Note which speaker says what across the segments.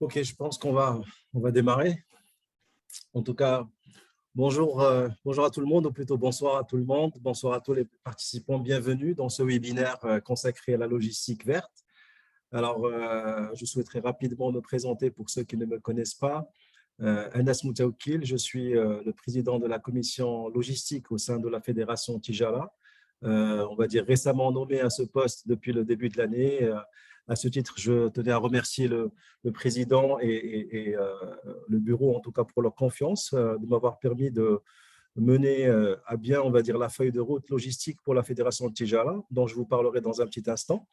Speaker 1: Ok, je pense qu'on va démarrer. En tout cas, bonjour, bonjour à tout le monde, ou plutôt bonsoir à tout le monde. Bonsoir à tous les participants. Bienvenue dans ce webinaire consacré à la logistique verte. Alors, je souhaiterais rapidement me présenter pour ceux qui ne me connaissent pas. Anas Moutaoukil, je suis le président de la commission logistique au sein de la fédération Tijara. On va dire récemment nommé à ce poste depuis le début de l'année. À ce titre, je tenais à remercier le président et le bureau, en tout cas pour leur confiance, de m'avoir permis de mener à bien, on va dire, la feuille de route logistique pour la fédération Tijara, dont je vous parlerai dans un petit instant.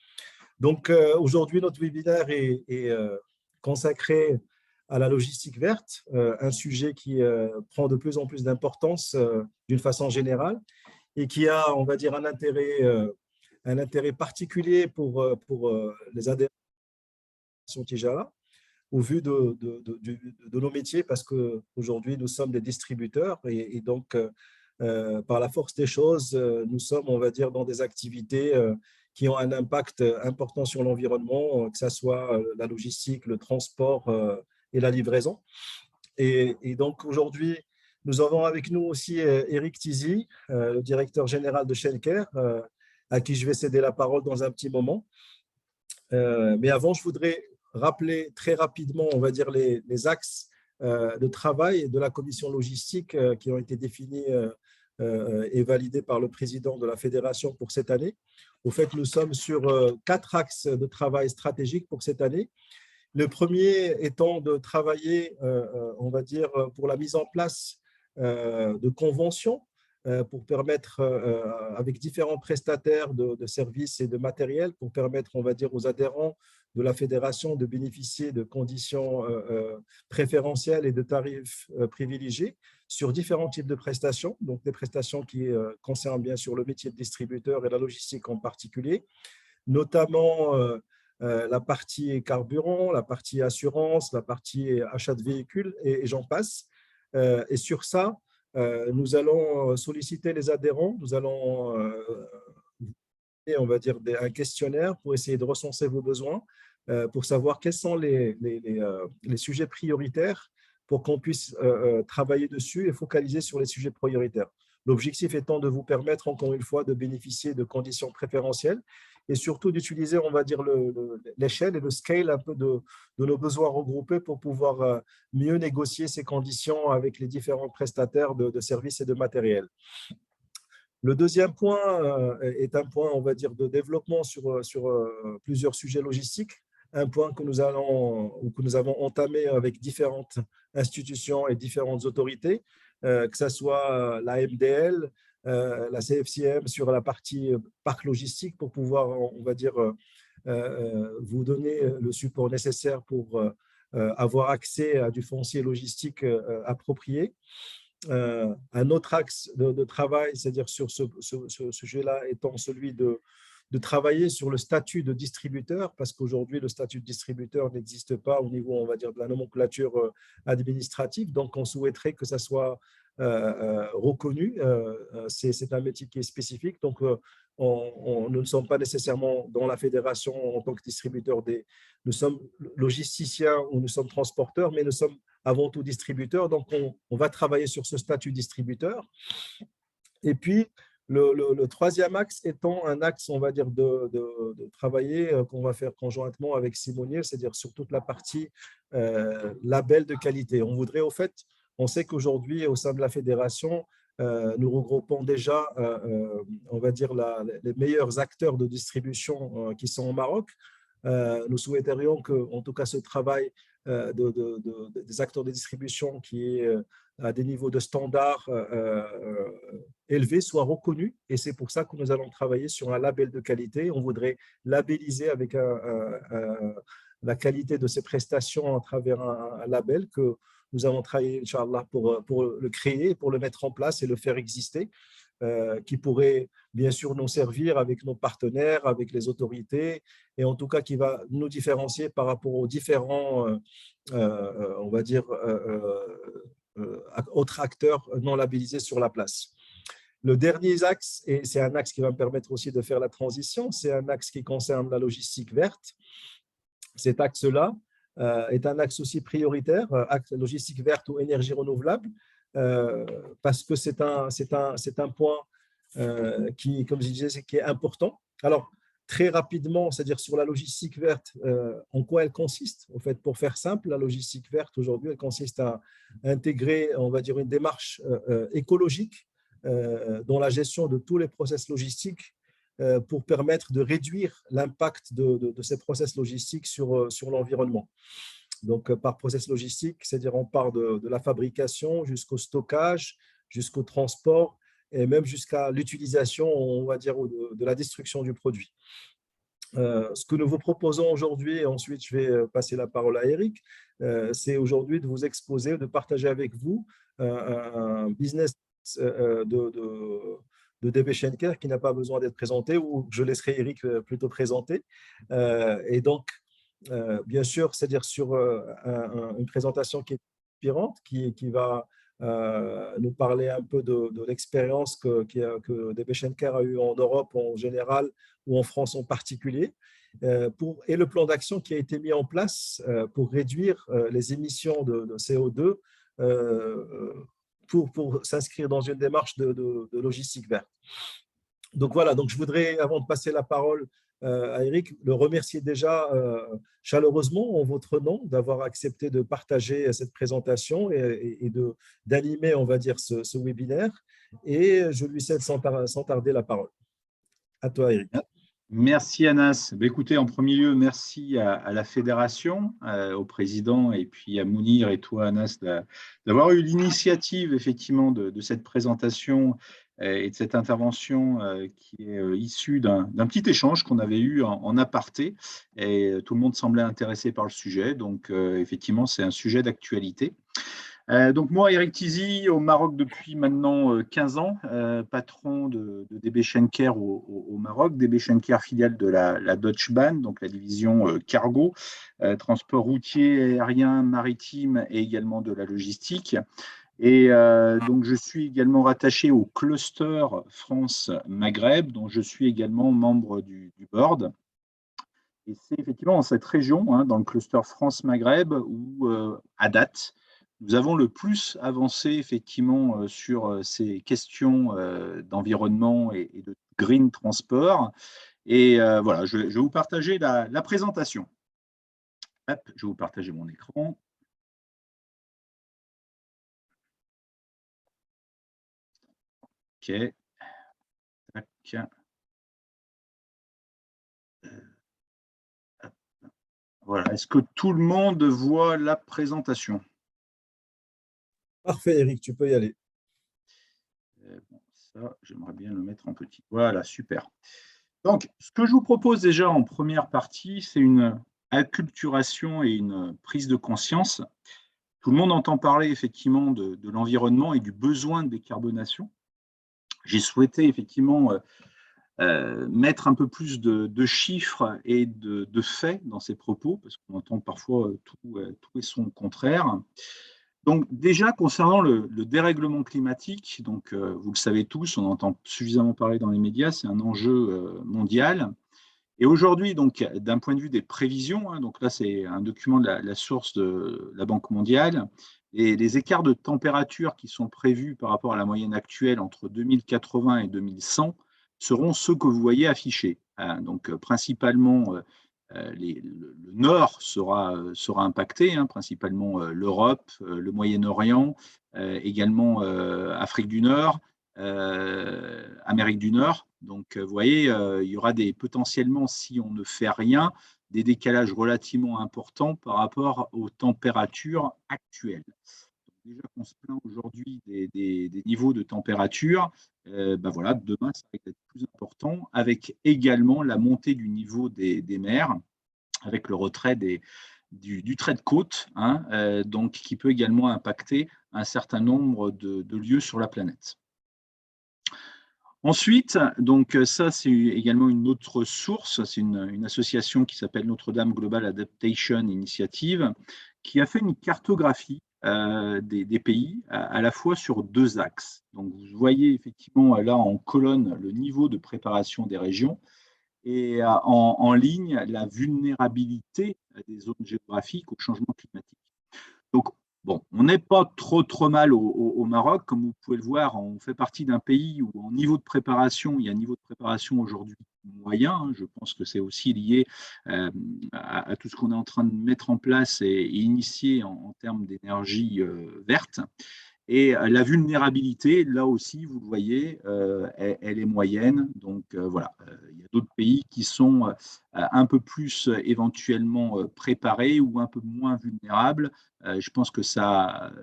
Speaker 1: Donc, aujourd'hui, notre webinaire est consacré à la logistique verte, un sujet qui prend de plus en plus d'importance d'une façon générale et qui a, on va dire, un intérêt particulier pour les adhérents Tijara au vu de nos métiers, parce qu'aujourd'hui, nous sommes des distributeurs et donc, par la force des choses, nous sommes, on va dire, dans des activités qui ont un impact important sur l'environnement, que ce soit la logistique, le transport et la livraison. Et donc, aujourd'hui, nous avons avec nous aussi Eric Tizi, le directeur général de Schenker, à qui je vais céder la parole dans un petit moment. Mais avant, je voudrais rappeler très rapidement, on va dire, les axes de travail de la commission logistique qui ont été définis et validés par le président de la fédération pour cette année. Au fait, nous sommes sur 4 axes de travail stratégiques pour cette année. Le premier étant de travailler, on va dire, pour la mise en place de conventions pour permettre, avec différents prestataires de services et de matériel, pour permettre, on va dire, aux adhérents de la fédération de bénéficier de conditions préférentielles et de tarifs privilégiés sur différents types de prestations, donc des prestations qui concernent bien sûr le métier de distributeur et la logistique en particulier, notamment la partie carburant, la partie assurance, la partie achat de véhicules et j'en passe. Et sur ça, nous allons solliciter les adhérents, nous allons, on va dire, un questionnaire pour essayer de recenser vos besoins, pour savoir quels sont les sujets prioritaires pour qu'on puisse travailler dessus et focaliser sur les sujets prioritaires. L'objectif étant de vous permettre, encore une fois, de bénéficier de conditions préférentielles et surtout d'utiliser, on va dire, l'échelle et le scale un peu de nos besoins regroupés pour pouvoir mieux négocier ces conditions avec les différents prestataires de services et de matériel. Le deuxième point est un point, on va dire, de développement sur plusieurs sujets logistiques, un point que nous avons entamé avec différentes institutions et différentes autorités, que ce soit la MDL, la CFCM sur la partie parc logistique pour pouvoir, on va dire, vous donner le support nécessaire pour avoir accès à du foncier logistique approprié. Un autre axe de travail, c'est-à-dire sur ce sujet-là, étant celui de travailler sur le statut de distributeur, parce qu'aujourd'hui, le statut de distributeur n'existe pas au niveau, on va dire, de la nomenclature administrative. Donc, on souhaiterait que ça soit reconnu. C'est un métier qui est spécifique. Donc, nous ne sommes pas nécessairement dans la fédération en tant que distributeur. Nous sommes logisticiens ou nous sommes transporteurs, mais nous sommes avant tout distributeurs. Donc, on va travailler sur ce statut distributeur. Et puis, le troisième axe étant un axe, on va dire, de travailler qu'on va faire conjointement avec Simonier, c'est-à-dire sur toute la partie label de qualité. On voudrait, au fait, on sait qu'aujourd'hui, au sein de la fédération, nous regroupons déjà, on va dire, les meilleurs acteurs de distribution qui sont au Maroc. Nous souhaiterions que, en tout cas, ce travail des acteurs de distribution qui est à des niveaux de standards élevés soit reconnu. Et c'est pour ça que nous allons travailler sur un label de qualité. On voudrait labelliser avec la qualité de ces prestations à travers un label que nous avons travaillé, Inch'Allah, pour le créer, pour le mettre en place et le faire exister. Qui pourrait bien sûr nous servir avec nos partenaires, avec les autorités, et en tout cas qui va nous différencier par rapport aux différents, on va dire, autres acteurs non labellisés sur la place. Le dernier axe, et c'est un axe qui va me permettre aussi de faire la transition, c'est un axe qui concerne la logistique verte. Cet axe-là, est un axe aussi prioritaire, axe logistique verte ou énergie renouvelable, parce que c'est un point qui, comme je disais, qui est important. Alors, très rapidement, c'est-à-dire sur la logistique verte, en quoi elle consiste? En fait, pour faire simple, la logistique verte aujourd'hui, elle consiste à intégrer, on va dire, une démarche écologique dans la gestion de tous les process logistiques pour permettre de réduire l'impact de ces process logistiques sur l'environnement. Donc, par process logistique, c'est-à-dire on part de la fabrication jusqu'au stockage, jusqu'au transport et même jusqu'à l'utilisation, on va dire, de la destruction du produit. Ce que nous vous proposons aujourd'hui, et ensuite je vais passer la parole à Eric, c'est aujourd'hui de vous exposer, de partager avec vous un business de DB Schenker qui n'a pas besoin d'être présenté, ou je laisserai Eric plutôt présenter. Et donc, bien sûr, c'est-à-dire sur une présentation qui est inspirante, qui va nous parler un peu de l'expérience que DB Schenker a eue en Europe en général ou en France en particulier, et le plan d'action qui a été mis en place pour réduire les émissions de CO2 pour s'inscrire dans une démarche de logistique verte. Donc voilà, donc je voudrais, avant de passer la parole à Eric, le remercier déjà chaleureusement en votre nom d'avoir accepté de partager cette présentation et d'animer, on va dire, ce webinaire. Et je lui cède sans tarder la parole. À toi, Eric.
Speaker 2: Merci Anas. Écoutez, en premier lieu, merci à la fédération, au président et puis à Mounir et toi Anas d'avoir eu l'initiative effectivement de cette présentation et de cette intervention qui est issue d'un petit échange qu'on avait eu en aparté et tout le monde semblait intéressé par le sujet. Donc effectivement, c'est un sujet d'actualité. Donc moi, Eric Tizi, au Maroc depuis maintenant 15 ans, patron de DB Schenker au Maroc, DB Schenker filiale de la Deutsche Bahn, donc la division cargo, transport routier, aérien, maritime et également de la logistique. Et donc je suis également rattaché au cluster France-Maghreb, dont je suis également membre du board. Et c'est effectivement dans cette région, dans le cluster France-Maghreb, où à date, nous avons le plus avancé effectivement sur ces questions d'environnement et de green transport. Et voilà, je vais vous partager la présentation. Hop, je vais vous partager mon écran. OK. Tac. Voilà, est-ce que tout le monde voit la présentation?
Speaker 1: Parfait, Eric, tu peux y aller.
Speaker 2: Bon, ça, j'aimerais bien le mettre en petit. Voilà, super. Donc, ce que je vous propose déjà en première partie, c'est une acculturation et une prise de conscience. Tout le monde entend parler effectivement de l'environnement et du besoin de décarbonation. J'ai souhaité effectivement mettre un peu plus de chiffres et de faits dans ces propos, parce qu'on entend parfois tout et son contraire. Donc déjà, concernant le dérèglement climatique, donc, vous le savez tous, on entend suffisamment parler dans les médias, c'est un enjeu mondial. Et aujourd'hui, donc, d'un point de vue des prévisions, donc là, c'est un document de la source de la Banque mondiale, et les écarts de température qui sont prévus par rapport à la moyenne actuelle entre 2080 et 2100 seront ceux que vous voyez affichés. Donc, principalement, le nord sera impacté, principalement l'Europe, le Moyen-Orient, également Afrique du Nord, Amérique du Nord. Donc, vous voyez, il y aura potentiellement, si on ne fait rien, des décalages relativement importants par rapport aux températures actuelles. Donc, déjà qu'on se plaint aujourd'hui des niveaux de température, voilà, demain, ça va être plus important, avec également la montée du niveau des mers, avec le retrait du trait de côte, donc, qui peut également impacter un certain nombre de lieux sur la planète. Ensuite, donc ça, c'est également une autre source, c'est une association qui s'appelle Notre-Dame Global Adaptation Initiative, qui a fait une cartographie des pays à la fois sur deux axes. Donc, vous voyez effectivement là en colonne le niveau de préparation des régions et en ligne la vulnérabilité des zones géographiques au changement climatique. Donc, bon, on n'est pas trop mal au Maroc. Comme vous pouvez le voir, on fait partie d'un pays où, en niveau de préparation, il y a un niveau de préparation aujourd'hui moyen. Je pense que c'est aussi lié à tout ce qu'on est en train de mettre en place et initier en termes d'énergie verte. Et la vulnérabilité, là aussi, vous le voyez, elle est moyenne. Donc voilà, il y a d'autres pays qui sont un peu plus éventuellement préparés ou un peu moins vulnérables. Je pense que ça,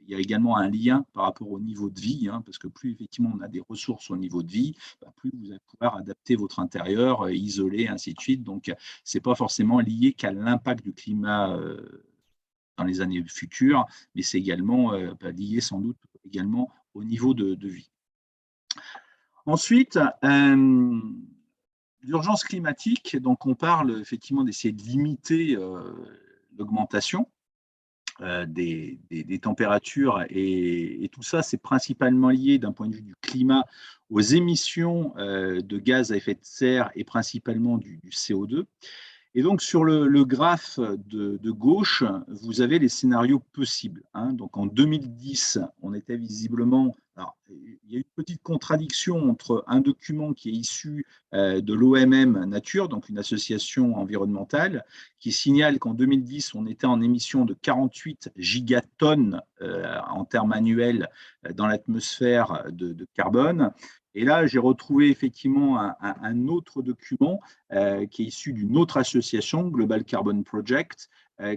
Speaker 2: il y a également un lien par rapport au niveau de vie, hein, parce que plus effectivement on a des ressources au niveau de vie, plus vous allez pouvoir adapter votre intérieur, isoler, ainsi de suite. Donc ce n'est pas forcément lié qu'à l'impact du climat dans les années futures, mais c'est également lié sans doute également au niveau de vie. Ensuite, l'urgence climatique, donc on parle effectivement d'essayer de limiter l'augmentation des températures, et tout ça, c'est principalement lié d'un point de vue du climat aux émissions de gaz à effet de serre et principalement du CO2. Et donc, sur le graphe de gauche, vous avez les scénarios possibles, hein. Donc, en 2010, on était visiblement… Alors, il y a une petite contradiction entre un document qui est issu de l'OMM Nature, donc une association environnementale, qui signale qu'en 2010, on était en émission de 48 gigatonnes en termes annuels dans l'atmosphère de carbone. Et là, j'ai retrouvé effectivement un autre document qui est issu d'une autre association, Global Carbon Project,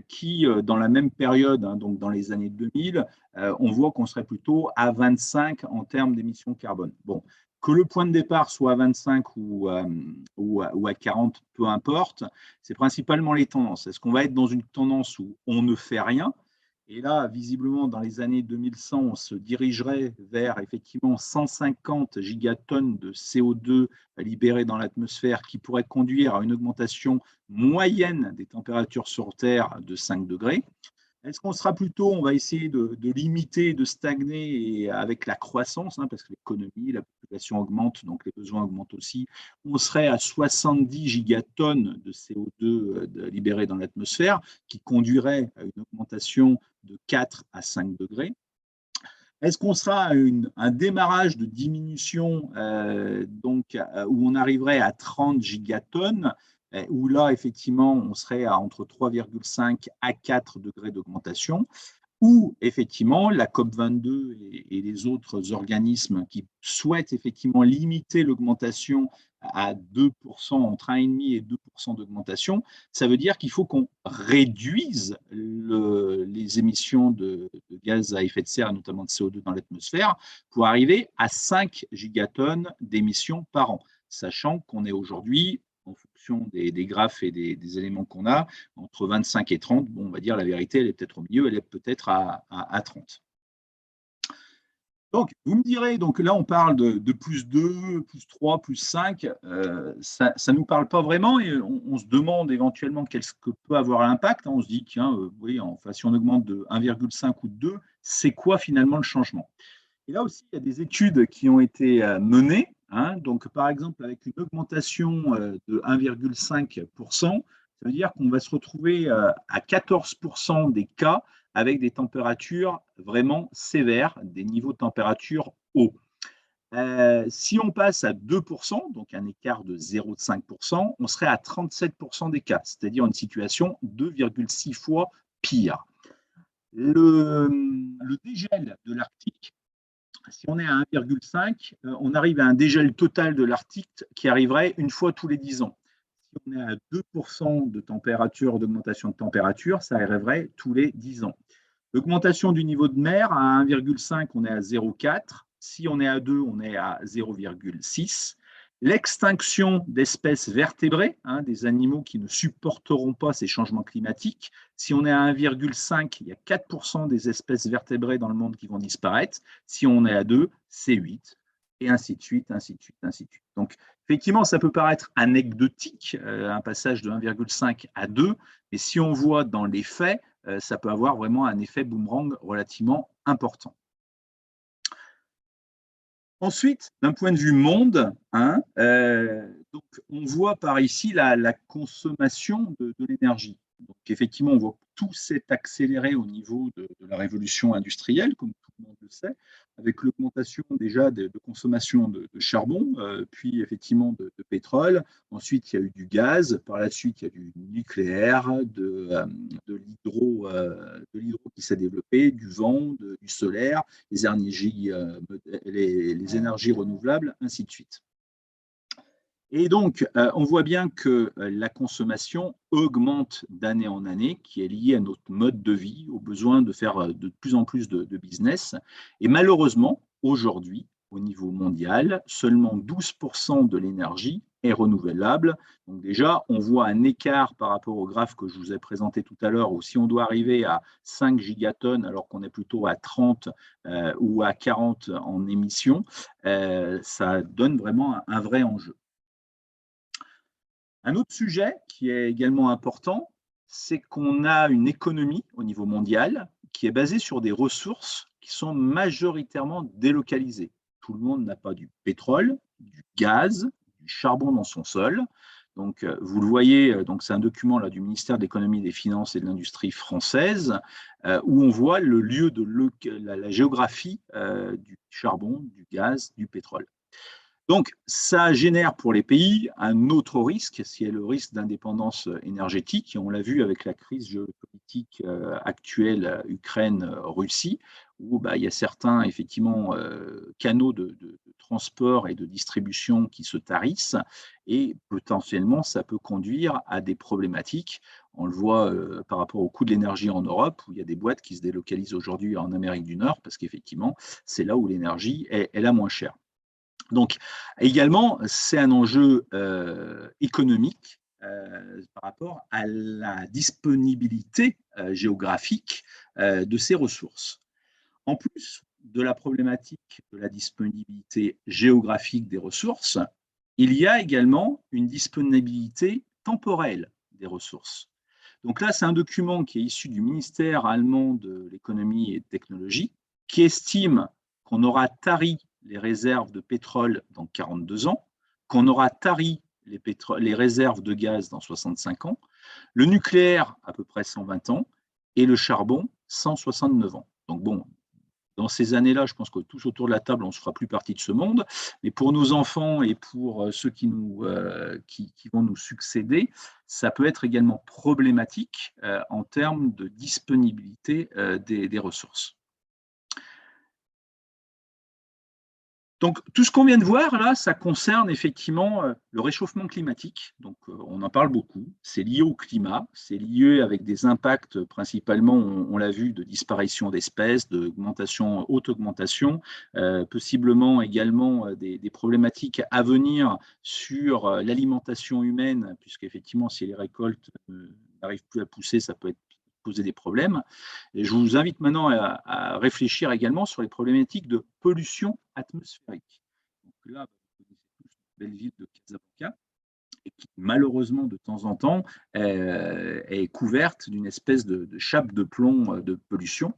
Speaker 2: qui, dans la même période, hein, donc dans les années 2000, on voit qu'on serait plutôt à 25 en termes d'émissions carbone. Bon, que le point de départ soit à 25 ou à 40, peu importe, c'est principalement les tendances. Est-ce qu'on va être dans une tendance où on ne fait rien ? Et là, visiblement, dans les années 2100, on se dirigerait vers effectivement 150 gigatonnes de CO2 libérées dans l'atmosphère, qui pourrait conduire à une augmentation moyenne des températures sur Terre de 5 degrés. Est-ce qu'on sera plutôt, on va essayer de limiter, de stagner avec la croissance, hein, parce que l'économie, la population augmente, donc les besoins augmentent aussi. On serait à 70 gigatonnes de CO2 libérées dans l'atmosphère, qui conduirait à une augmentation de 4 à 5 degrés. Est-ce qu'on sera à un démarrage de diminution où on arriverait à 30 gigatonnes, où là, effectivement, on serait à entre 3,5 à 4 degrés d'augmentation, ou effectivement, la COP22 et les autres organismes qui souhaitent effectivement limiter l'augmentation à 2%, entre 1,5 et 2% d'augmentation, ça veut dire qu'il faut qu'on réduise les émissions de gaz à effet de serre, notamment de CO2 dans l'atmosphère, pour arriver à 5 gigatonnes d'émissions par an, sachant qu'on est aujourd'hui, en fonction des graphes et des éléments qu'on a, entre 25 et 30, bon, on va dire la vérité, elle est peut-être au milieu, elle est peut-être à 30. Donc, vous me direz, donc là, on parle de plus 2, plus 3, plus 5. Ça ne nous parle pas vraiment, et on se demande éventuellement qu'est-ce que peut avoir l'impact. On se dit, tiens, oui, enfin, si on augmente de 1,5 ou de 2, c'est quoi finalement le changement? Et là aussi, il y a des études qui ont été menées, hein. Donc, par exemple, avec une augmentation de 1,5%, ça veut dire qu'on va se retrouver à 14% des cas avec des températures vraiment sévères, des niveaux de température hauts. Si on passe à 2%, donc un écart de 0,5%, on serait à 37% des cas, c'est-à-dire une situation 2,6 fois pire. Le dégel de l'Arctique, si on est à 1,5, on arrive à un dégel total de l'Arctique qui arriverait une fois tous les 10 ans. Si on est à 2% de température, d'augmentation de température, ça arriverait tous les 10 ans. L'augmentation du niveau de mer, à 1,5, on est à 0,4. Si on est à 2, on est à 0,6. L'extinction d'espèces vertébrées, hein, des animaux qui ne supporteront pas ces changements climatiques. Si on est à 1,5, il y a 4% des espèces vertébrées dans le monde qui vont disparaître. Si on est à 2, c'est 8. Et ainsi de suite, ainsi de suite, ainsi de suite. Donc, effectivement, ça peut paraître anecdotique, un passage de 1,5 à 2, mais si on voit dans les faits, ça peut avoir vraiment un effet boomerang relativement important. Ensuite, d'un point de vue monde, hein, Donc, on voit par ici la consommation de l'énergie. Donc, effectivement, on voit que tout s'est accéléré au niveau de la révolution industrielle, comme tout le monde le sait, avec l'augmentation déjà de consommation de charbon, puis effectivement de pétrole. Ensuite, il y a eu du gaz. Par la suite, il y a du nucléaire, de l'hydro qui s'est développé, du vent, du solaire, les énergies renouvelables, ainsi de suite. Et donc, on voit bien que la consommation augmente d'année en année, qui est liée à notre mode de vie, au besoin de faire de plus en plus de business. Et malheureusement, aujourd'hui, au niveau mondial, seulement 12% de l'énergie est renouvelable. Donc déjà, on voit un écart par rapport au graphe que je vous ai présenté tout à l'heure, où si on doit arriver à 5 gigatonnes, alors qu'on est plutôt à 30 ou à 40 en émissions, ça donne vraiment un vrai enjeu. Un autre sujet qui est également important, c'est qu'on a une économie au niveau mondial qui est basée sur des ressources qui sont majoritairement délocalisées. Tout le monde n'a pas du pétrole, du gaz, du charbon dans son sol. Donc, vous le voyez, c'est un document là, du ministère de l'Économie, des Finances et de l'Industrie française où on voit le lieu de la géographie du charbon, du gaz, du pétrole. Donc, ça génère pour les pays un autre risque, qui est le risque d'indépendance énergétique. Et on l'a vu avec la crise géopolitique actuelle Ukraine-Russie, où il y a certains effectivement canaux de transport et de distribution qui se tarissent, et potentiellement ça peut conduire à des problématiques. On le voit par rapport au coût de l'énergie en Europe, où il y a des boîtes qui se délocalisent aujourd'hui en Amérique du Nord, parce qu'effectivement, c'est là où l'énergie est la moins chère. Donc, également, c'est un enjeu économique par rapport à la disponibilité géographique de ces ressources. En plus de la problématique de la disponibilité géographique des ressources, il y a également une disponibilité temporelle des ressources. Donc là, c'est un document qui est issu du ministère allemand de l'économie et de technologie, qui estime qu'on aura tari les réserves de pétrole dans 42 ans, qu'on aura tari les réserves de gaz dans 65 ans, le nucléaire à peu près 120 ans et le charbon 169 ans. Donc bon, dans ces années-là, je pense que tous autour de la table, on ne se fera plus partie de ce monde. Mais pour nos enfants et pour ceux qui vont nous succéder, ça peut être également problématique en termes de disponibilité des ressources. Donc, tout ce qu'on vient de voir là, ça concerne effectivement le réchauffement climatique. Donc, on en parle beaucoup. C'est lié au climat, c'est lié avec des impacts principalement, on l'a vu, de disparition d'espèces, d'augmentation, haute augmentation, possiblement également des problématiques à venir sur l'alimentation humaine, puisqu'effectivement, si les récoltes n'arrivent plus à pousser, ça peut poser des problèmes. Et je vous invite maintenant à réfléchir également sur les problématiques de pollution atmosphérique. Donc là, vous connaissez tous la belle ville de Casablanca, et qui malheureusement de temps en temps est couverte d'une espèce de chape de plomb de pollution.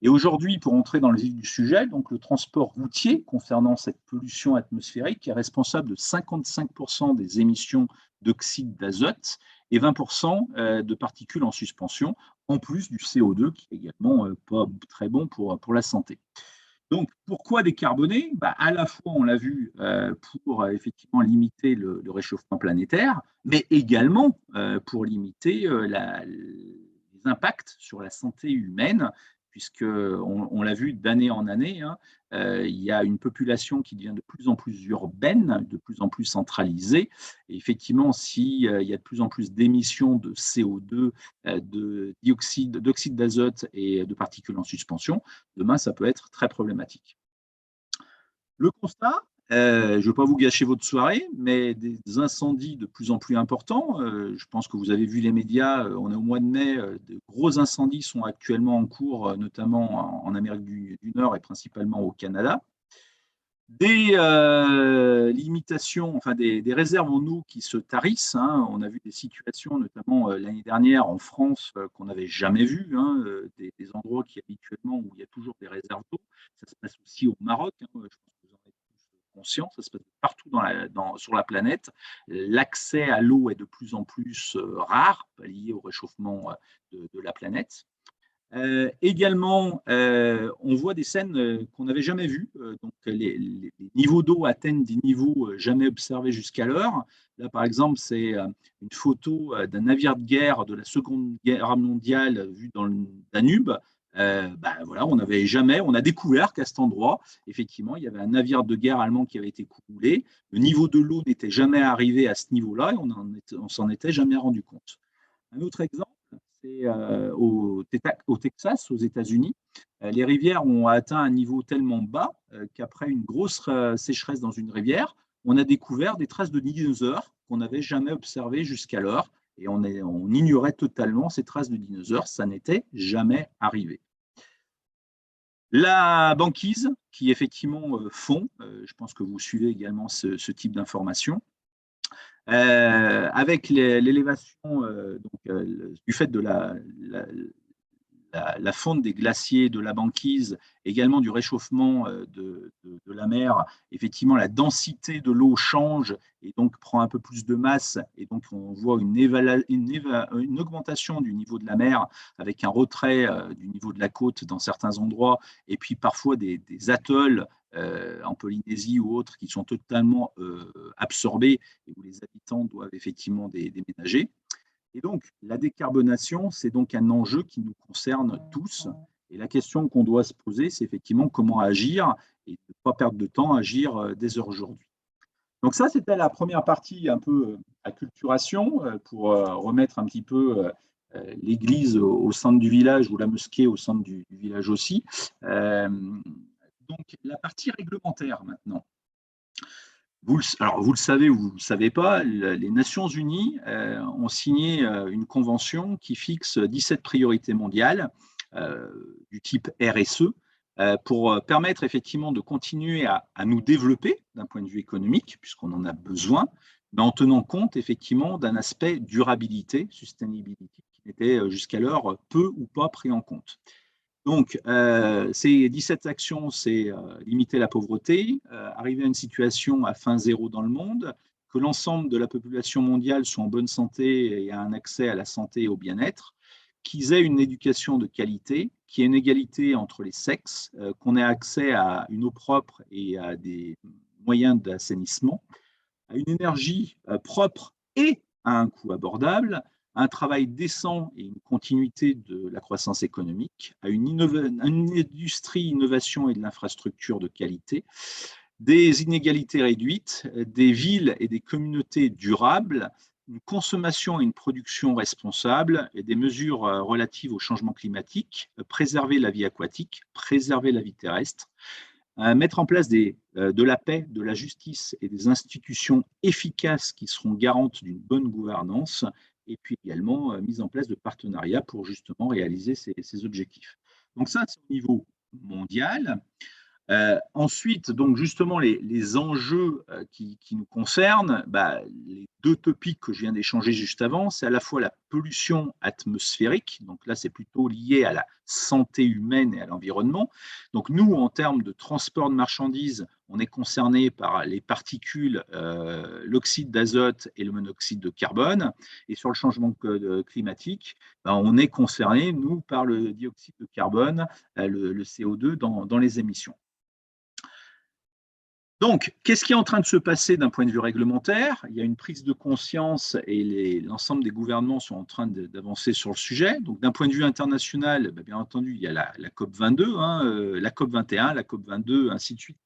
Speaker 2: Et aujourd'hui, pour entrer dans le vif du sujet, donc le transport routier concernant cette pollution atmosphérique est responsable de 55% des émissions d'oxyde d'azote et 20% de particules en suspension, en plus du CO2 qui est également pas très bon pour la santé. Donc, pourquoi décarboner? À la fois, on l'a vu, pour effectivement limiter le réchauffement planétaire, mais également pour limiter les impacts sur la santé humaine, puisqu'on l'a vu d'année en année, hein, il y a une population qui devient de plus en plus urbaine, de plus en plus centralisée. Et effectivement, s'il y a de plus en plus d'émissions de CO2, d'oxyde d'azote et de particules en suspension, demain, ça peut être très problématique. Le constat, je ne veux pas vous gâcher votre soirée, mais des incendies de plus en plus importants. Je pense que vous avez vu les médias, on est au mois de mai, de gros incendies sont actuellement en cours, notamment en Amérique du Nord et principalement au Canada. Des limitations, enfin des réserves en eau qui se tarissent. Hein. On a vu des situations, notamment l'année dernière en France, qu'on n'avait jamais vues, hein, des endroits qui habituellement où il y a toujours des réserves d'eau. Ça se passe aussi au Maroc. Hein. Je pense que vous en êtes tous conscient, ça se passe partout sur la planète. L'accès à l'eau est de plus en plus rare, lié au réchauffement de la planète. Également, on voit des scènes qu'on n'avait jamais vues. Donc, les niveaux d'eau atteignent des niveaux jamais observés jusqu'alors. Là, par exemple, c'est une photo d'un navire de guerre de la Seconde Guerre mondiale vu dans le Danube. Voilà, on a découvert qu'à cet endroit, effectivement, il y avait un navire de guerre allemand qui avait été coulé. Le niveau de l'eau n'était jamais arrivé à ce niveau-là et on s'en était jamais rendu compte. Un autre exemple, c'est au Texas, aux États-Unis. Les rivières ont atteint un niveau tellement bas qu'après une grosse sécheresse dans une rivière, on a découvert des traces de dinosaures qu'on n'avait jamais observées jusqu'alors. Et on ignorait totalement ces traces de dinosaures, ça n'était jamais arrivé. La banquise, qui effectivement fond, je pense que vous suivez également ce type d'informations, avec l'élévation du fait de la fonte des glaciers, de la banquise, également du réchauffement de la mer, effectivement, la densité de l'eau change et donc prend un peu plus de masse. Et donc, on voit une augmentation du niveau de la mer avec un retrait du niveau de la côte dans certains endroits et puis parfois des atolls en Polynésie ou autres qui sont totalement absorbés et où les habitants doivent effectivement déménager. Et donc, la décarbonation, c'est donc un enjeu qui nous concerne tous. Et la question qu'on doit se poser, c'est effectivement comment agir et ne pas perdre de temps, agir dès aujourd'hui. Donc ça, c'était la première partie un peu acculturation pour remettre un petit peu l'église au centre du village ou la mosquée au centre du village aussi. Donc, la partie réglementaire maintenant. Vous le savez ou vous ne le savez pas, les Nations Unies ont signé une convention qui fixe 17 priorités mondiales du type RSE pour permettre effectivement de continuer à nous développer d'un point de vue économique, puisqu'on en a besoin, mais en tenant compte effectivement d'un aspect durabilité, sustainability, qui n'était jusqu'alors peu ou pas pris en compte. Donc, ces 17 actions, c'est limiter la pauvreté, arriver à une situation à fin zéro dans le monde, que l'ensemble de la population mondiale soit en bonne santé et ait un accès à la santé et au bien-être, qu'ils aient une éducation de qualité, qu'il y ait une égalité entre les sexes, qu'on ait accès à une eau propre et à des moyens d'assainissement, à une énergie propre et à un coût abordable, un travail décent et une continuité de la croissance économique, à une industrie, innovation et de l'infrastructure de qualité, des inégalités réduites, des villes et des communautés durables, une consommation et une production responsables et des mesures relatives au changement climatique, préserver la vie aquatique, préserver la vie terrestre, mettre en place de la paix, de la justice et des institutions efficaces qui seront garantes d'une bonne gouvernance, et puis également mise en place de partenariats pour justement réaliser ces objectifs. Donc ça, c'est au niveau mondial. Ensuite, donc justement, les enjeux qui nous concernent, les deux topics que je viens d'échanger juste avant, c'est à la fois la pollution atmosphérique, donc là c'est plutôt lié à la santé humaine et à l'environnement. Donc nous, en termes de transport de marchandises, on est concerné par les particules, l'oxyde d'azote et le monoxyde de carbone. Et sur le changement climatique, on est concerné, nous, par le dioxyde de carbone, le CO2 dans les émissions. Donc, qu'est-ce qui est en train de se passer d'un point de vue réglementaire? Il y a une prise de conscience et l'ensemble des gouvernements sont en train d'avancer sur le sujet. Donc, d'un point de vue international, bien entendu, il y a la COP22, la COP21, la COP22, ainsi de suite,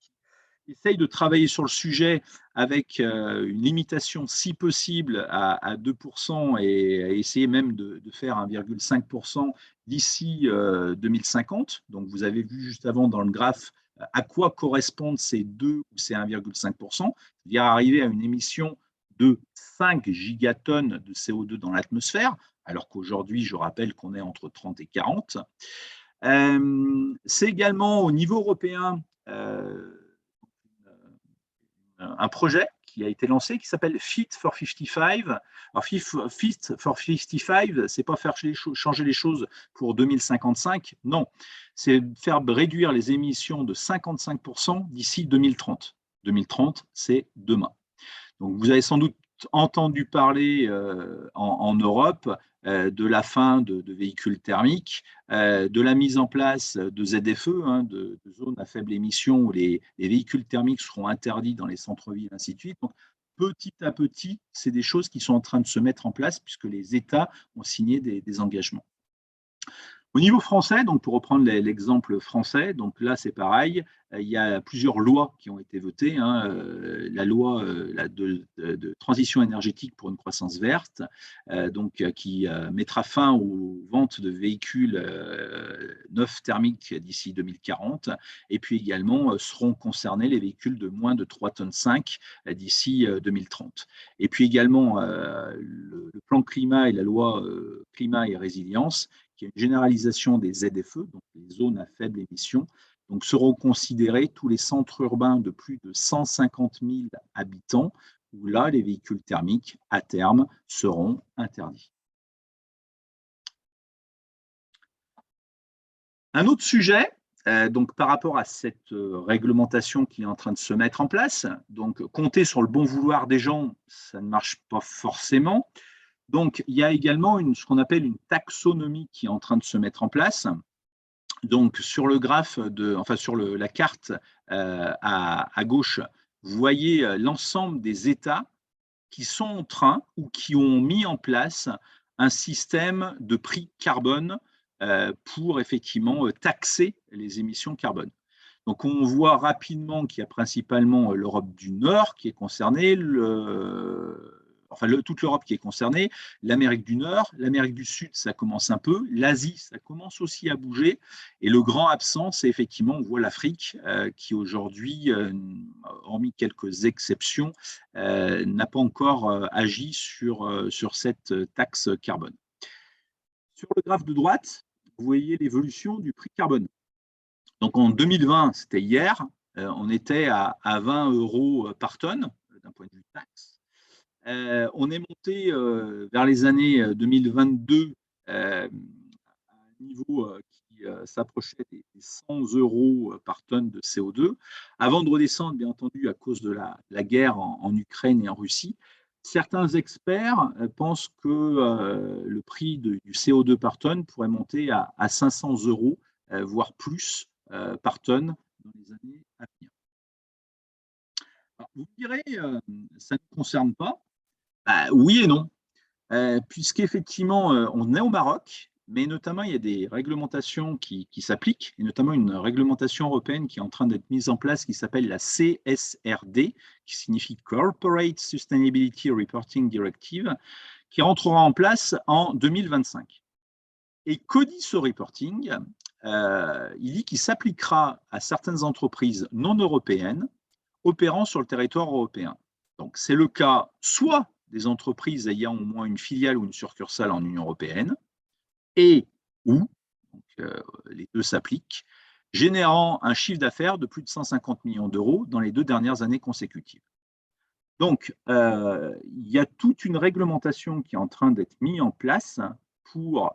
Speaker 2: qui essayent de travailler sur le sujet avec une limitation, si possible, à 2% et à essayer même de faire 1,5% d'ici 2050. Donc, vous avez vu juste avant dans le graphe à quoi correspondent ces 2 ou ces 1,5%, c'est-à-dire arriver à une émission de 5 gigatonnes de CO2 dans l'atmosphère, alors qu'aujourd'hui, je rappelle qu'on est entre 30 et 40. C'est également au niveau européen un projet qui a été lancé qui s'appelle Fit for 55. Alors, Fit for 55, c'est pas faire changer les choses pour 2055, non, c'est faire réduire les émissions de 55% d'ici 2030. 2030, c'est demain. Donc, vous avez sans doute entendu parler en Europe de la fin de véhicules thermiques, de la mise en place de ZFE, hein, de zones à faible émission où les véhicules thermiques seront interdits dans les centres-villes, ainsi de suite. Donc, petit à petit, c'est des choses qui sont en train de se mettre en place puisque les États ont signé des engagements. Au niveau français, donc pour reprendre l'exemple français, donc là c'est pareil, il y a plusieurs lois qui ont été votées, hein, la loi de transition énergétique pour une croissance verte, qui mettra fin aux ventes de véhicules neufs thermiques d'ici 2040, et puis également seront concernés les véhicules de moins de 3,5 tonnes d'ici 2030. Et puis également le plan climat et la loi climat et résilience, qui est une généralisation des ZFE, donc les zones à faible émission. Donc, seront considérés tous les centres urbains de plus de 150 000 habitants, où là, les véhicules thermiques, à terme, seront interdits. Un autre sujet, donc par rapport à cette réglementation qui est en train de se mettre en place, donc compter sur le bon vouloir des gens, ça ne marche pas forcément. Donc, il y a également ce qu'on appelle une taxonomie qui est en train de se mettre en place. Donc, sur le graphe, sur la carte à gauche, vous voyez l'ensemble des États qui sont en train ou qui ont mis en place un système de prix carbone pour effectivement taxer les émissions carbone. Donc, on voit rapidement qu'il y a principalement l'Europe du Nord qui est concernée, toute l'Europe qui est concernée, l'Amérique du Nord, l'Amérique du Sud, ça commence un peu, l'Asie, ça commence aussi à bouger, et le grand absent, c'est effectivement, on voit l'Afrique qui aujourd'hui, hormis quelques exceptions, n'a pas encore agi sur cette taxe carbone. Sur le graphe de droite, vous voyez l'évolution du prix carbone. Donc en 2020, c'était hier, on était à 20 € par tonne d'un point de vue taxe. On est monté vers les années 2022 à un niveau qui s'approchait des 100 € par tonne de CO2, avant de redescendre, bien entendu, à cause de la guerre en Ukraine et en Russie. Certains experts pensent que le prix du CO2 par tonne pourrait monter à 500 €, voire plus par tonne dans les années à venir. Alors, vous me direz, ça ne nous concerne pas. Oui et non, puisqu'effectivement, on est au Maroc, mais notamment, il y a des réglementations qui s'appliquent, et notamment une réglementation européenne qui est en train d'être mise en place, qui s'appelle la CSRD, qui signifie Corporate Sustainability Reporting Directive, qui rentrera en place en 2025. Et que dit ce reporting? Il dit qu'il s'appliquera à certaines entreprises non européennes opérant sur le territoire européen. Donc, c'est le cas soit des entreprises ayant au moins une filiale ou une succursale en Union européenne, et ou, les deux s'appliquent, générant un chiffre d'affaires de plus de 150 millions d'euros dans les 2 dernières années consécutives. Donc, il y a toute une réglementation qui est en train d'être mise en place pour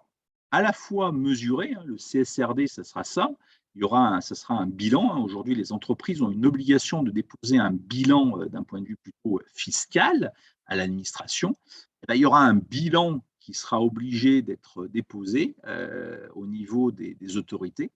Speaker 2: à la fois mesurer, le CSRD, ce sera ça, ce sera un bilan. Aujourd'hui, les entreprises ont une obligation de déposer un bilan d'un point de vue plutôt fiscal à l'administration. Il y aura un bilan qui sera obligé d'être déposé au niveau des autorités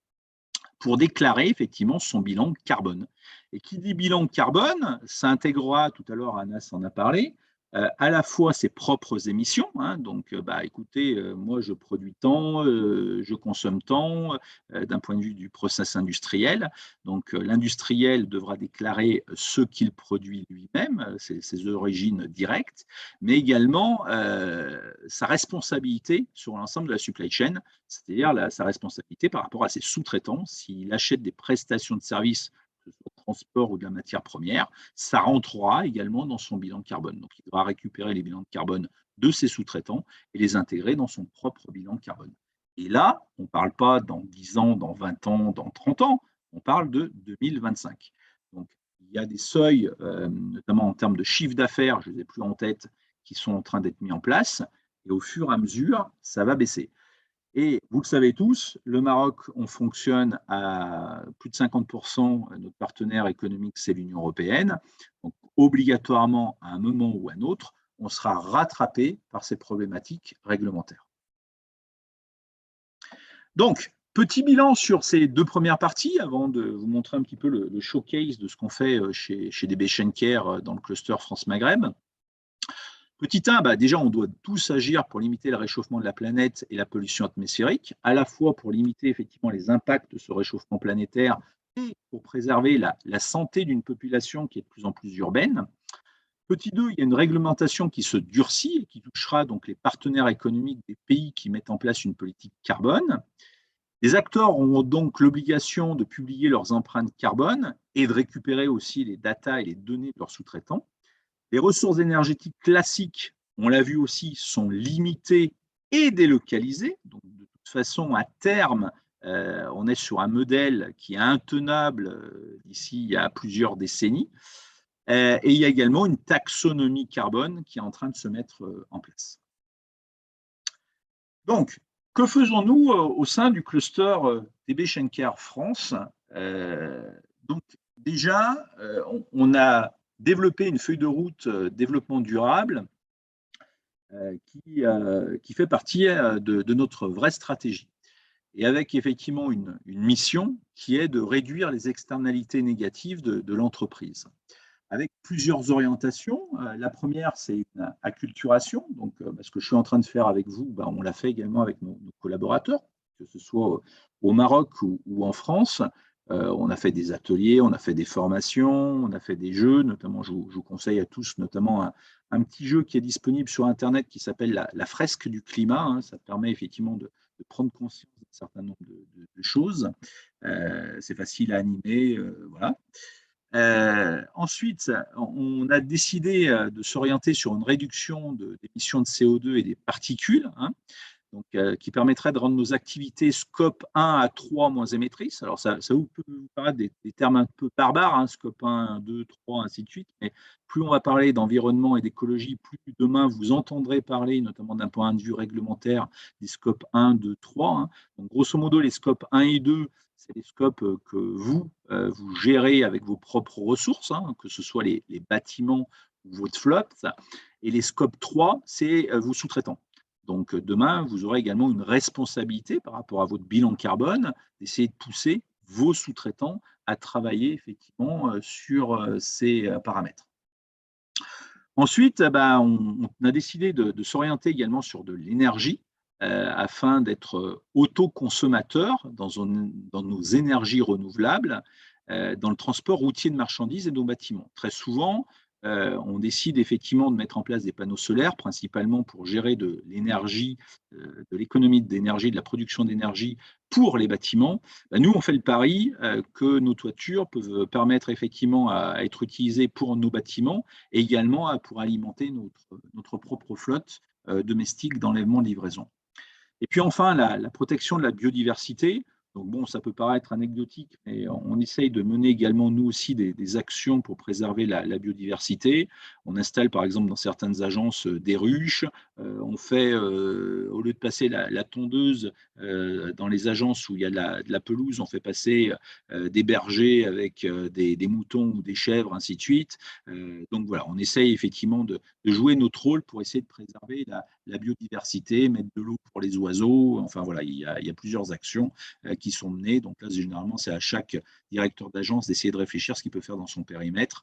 Speaker 2: pour déclarer effectivement son bilan carbone. Et qui dit bilan carbone, ça intégrera, tout à l'heure Anas en a parlé, à la fois ses propres émissions, hein, donc écoutez, moi je produis tant, je consomme tant, d'un point de vue du process industriel, donc l'industriel devra déclarer ce qu'il produit lui-même, ses origines directes, mais également sa responsabilité sur l'ensemble de la supply chain, c'est-à-dire sa responsabilité par rapport à ses sous-traitants, s'il achète des prestations de services, que ce soit de transport ou de la matière première, ça rentrera également dans son bilan carbone. Donc, il devra récupérer les bilans de carbone de ses sous-traitants et les intégrer dans son propre bilan carbone. Et là, on ne parle pas dans 10 ans, dans 20 ans, dans 30 ans, on parle de 2025. Donc, il y a des seuils, notamment en termes de chiffre d'affaires, je ne les ai plus en tête, qui sont en train d'être mis en place, et au fur et à mesure, ça va baisser. Et vous le savez tous, le Maroc, on fonctionne à plus de 50%, notre partenaire économique, c'est l'Union européenne. Donc, obligatoirement, à un moment ou à un autre, on sera rattrapé par ces problématiques réglementaires. Donc, petit bilan sur ces 2 premières parties, avant de vous montrer un petit peu le showcase de ce qu'on fait chez DB Schenker dans le cluster France-Maghreb. Petit 1, déjà, on doit tous agir pour limiter le réchauffement de la planète et la pollution atmosphérique, à la fois pour limiter effectivement les impacts de ce réchauffement planétaire et pour préserver la santé d'une population qui est de plus en plus urbaine. Petit 2, il y a une réglementation qui se durcit et qui touchera donc les partenaires économiques des pays qui mettent en place une politique carbone. Les acteurs ont donc l'obligation de publier leurs empreintes carbone et de récupérer aussi les datas et les données de leurs sous-traitants. Les ressources énergétiques classiques, on l'a vu aussi, sont limitées et délocalisées. Donc, de toute façon, à terme, on est sur un modèle qui est intenable d'ici à plusieurs décennies. Et il y a également une taxonomie carbone qui est en train de se mettre en place. Donc, que faisons-nous au sein du cluster DB Schenker France? Donc, déjà, on a développer une feuille de route développement durable qui fait partie de notre vraie stratégie. Et avec effectivement une mission qui est de réduire les externalités négatives de l'entreprise. Avec plusieurs orientations. La première, c'est une acculturation. Donc, ce que je suis en train de faire avec vous, on l'a fait également avec nos collaborateurs, que ce soit au Maroc ou en France. On a fait des ateliers, on a fait des formations, on a fait des jeux, notamment je vous conseille à tous notamment un petit jeu qui est disponible sur Internet qui s'appelle la fresque du climat. Hein. Ça permet effectivement de prendre conscience d'un certain nombre de choses. C'est facile à animer, voilà. Ensuite, on a décidé de s'orienter sur une réduction d'émissions de CO2 et des particules, hein, donc, qui permettrait de rendre nos activités scope 1 à 3 moins émettrices. Alors, ça peut vous paraître des termes un peu barbares, hein, scope 1, 2, 3, ainsi de suite, mais plus on va parler d'environnement et d'écologie, plus demain vous entendrez parler, notamment d'un point de vue réglementaire, des scopes 1, 2, 3. Hein. Donc, grosso modo, les scopes 1 et 2, c'est les scopes que vous gérez avec vos propres ressources, hein, que ce soit les bâtiments ou votre flotte. Et les scopes 3, c'est vos sous-traitants. Donc, demain, vous aurez également une responsabilité par rapport à votre bilan carbone d'essayer de pousser vos sous-traitants à travailler effectivement sur ces paramètres. Ensuite, on a décidé de s'orienter également sur de l'énergie afin d'être autoconsommateur dans nos énergies renouvelables, dans le transport routier de marchandises et de nos bâtiments. Très souvent, on décide effectivement de mettre en place des panneaux solaires, principalement pour gérer de l'énergie, de l'économie d'énergie, de la production d'énergie pour les bâtiments. Nous, on fait le pari que nos toitures peuvent permettre effectivement à être utilisées pour nos bâtiments et également pour alimenter notre propre flotte domestique d'enlèvement de livraison. Et puis enfin, la protection de la biodiversité. Donc bon, ça peut paraître anecdotique, mais on essaye de mener également, nous aussi, des actions pour préserver la biodiversité. On installe, par exemple, dans certaines agences, des ruches. On fait, au lieu de passer la tondeuse dans les agences où il y a de la pelouse, on fait passer des bergers avec des moutons ou des chèvres, ainsi de suite. Donc voilà, on essaye effectivement de jouer notre rôle pour essayer de préserver la biodiversité, mettre de l'eau pour les oiseaux. Enfin voilà, il y a plusieurs actions qui sont menées. Donc là, généralement, c'est à chaque directeur d'agence d'essayer de réfléchir à ce qu'il peut faire dans son périmètre.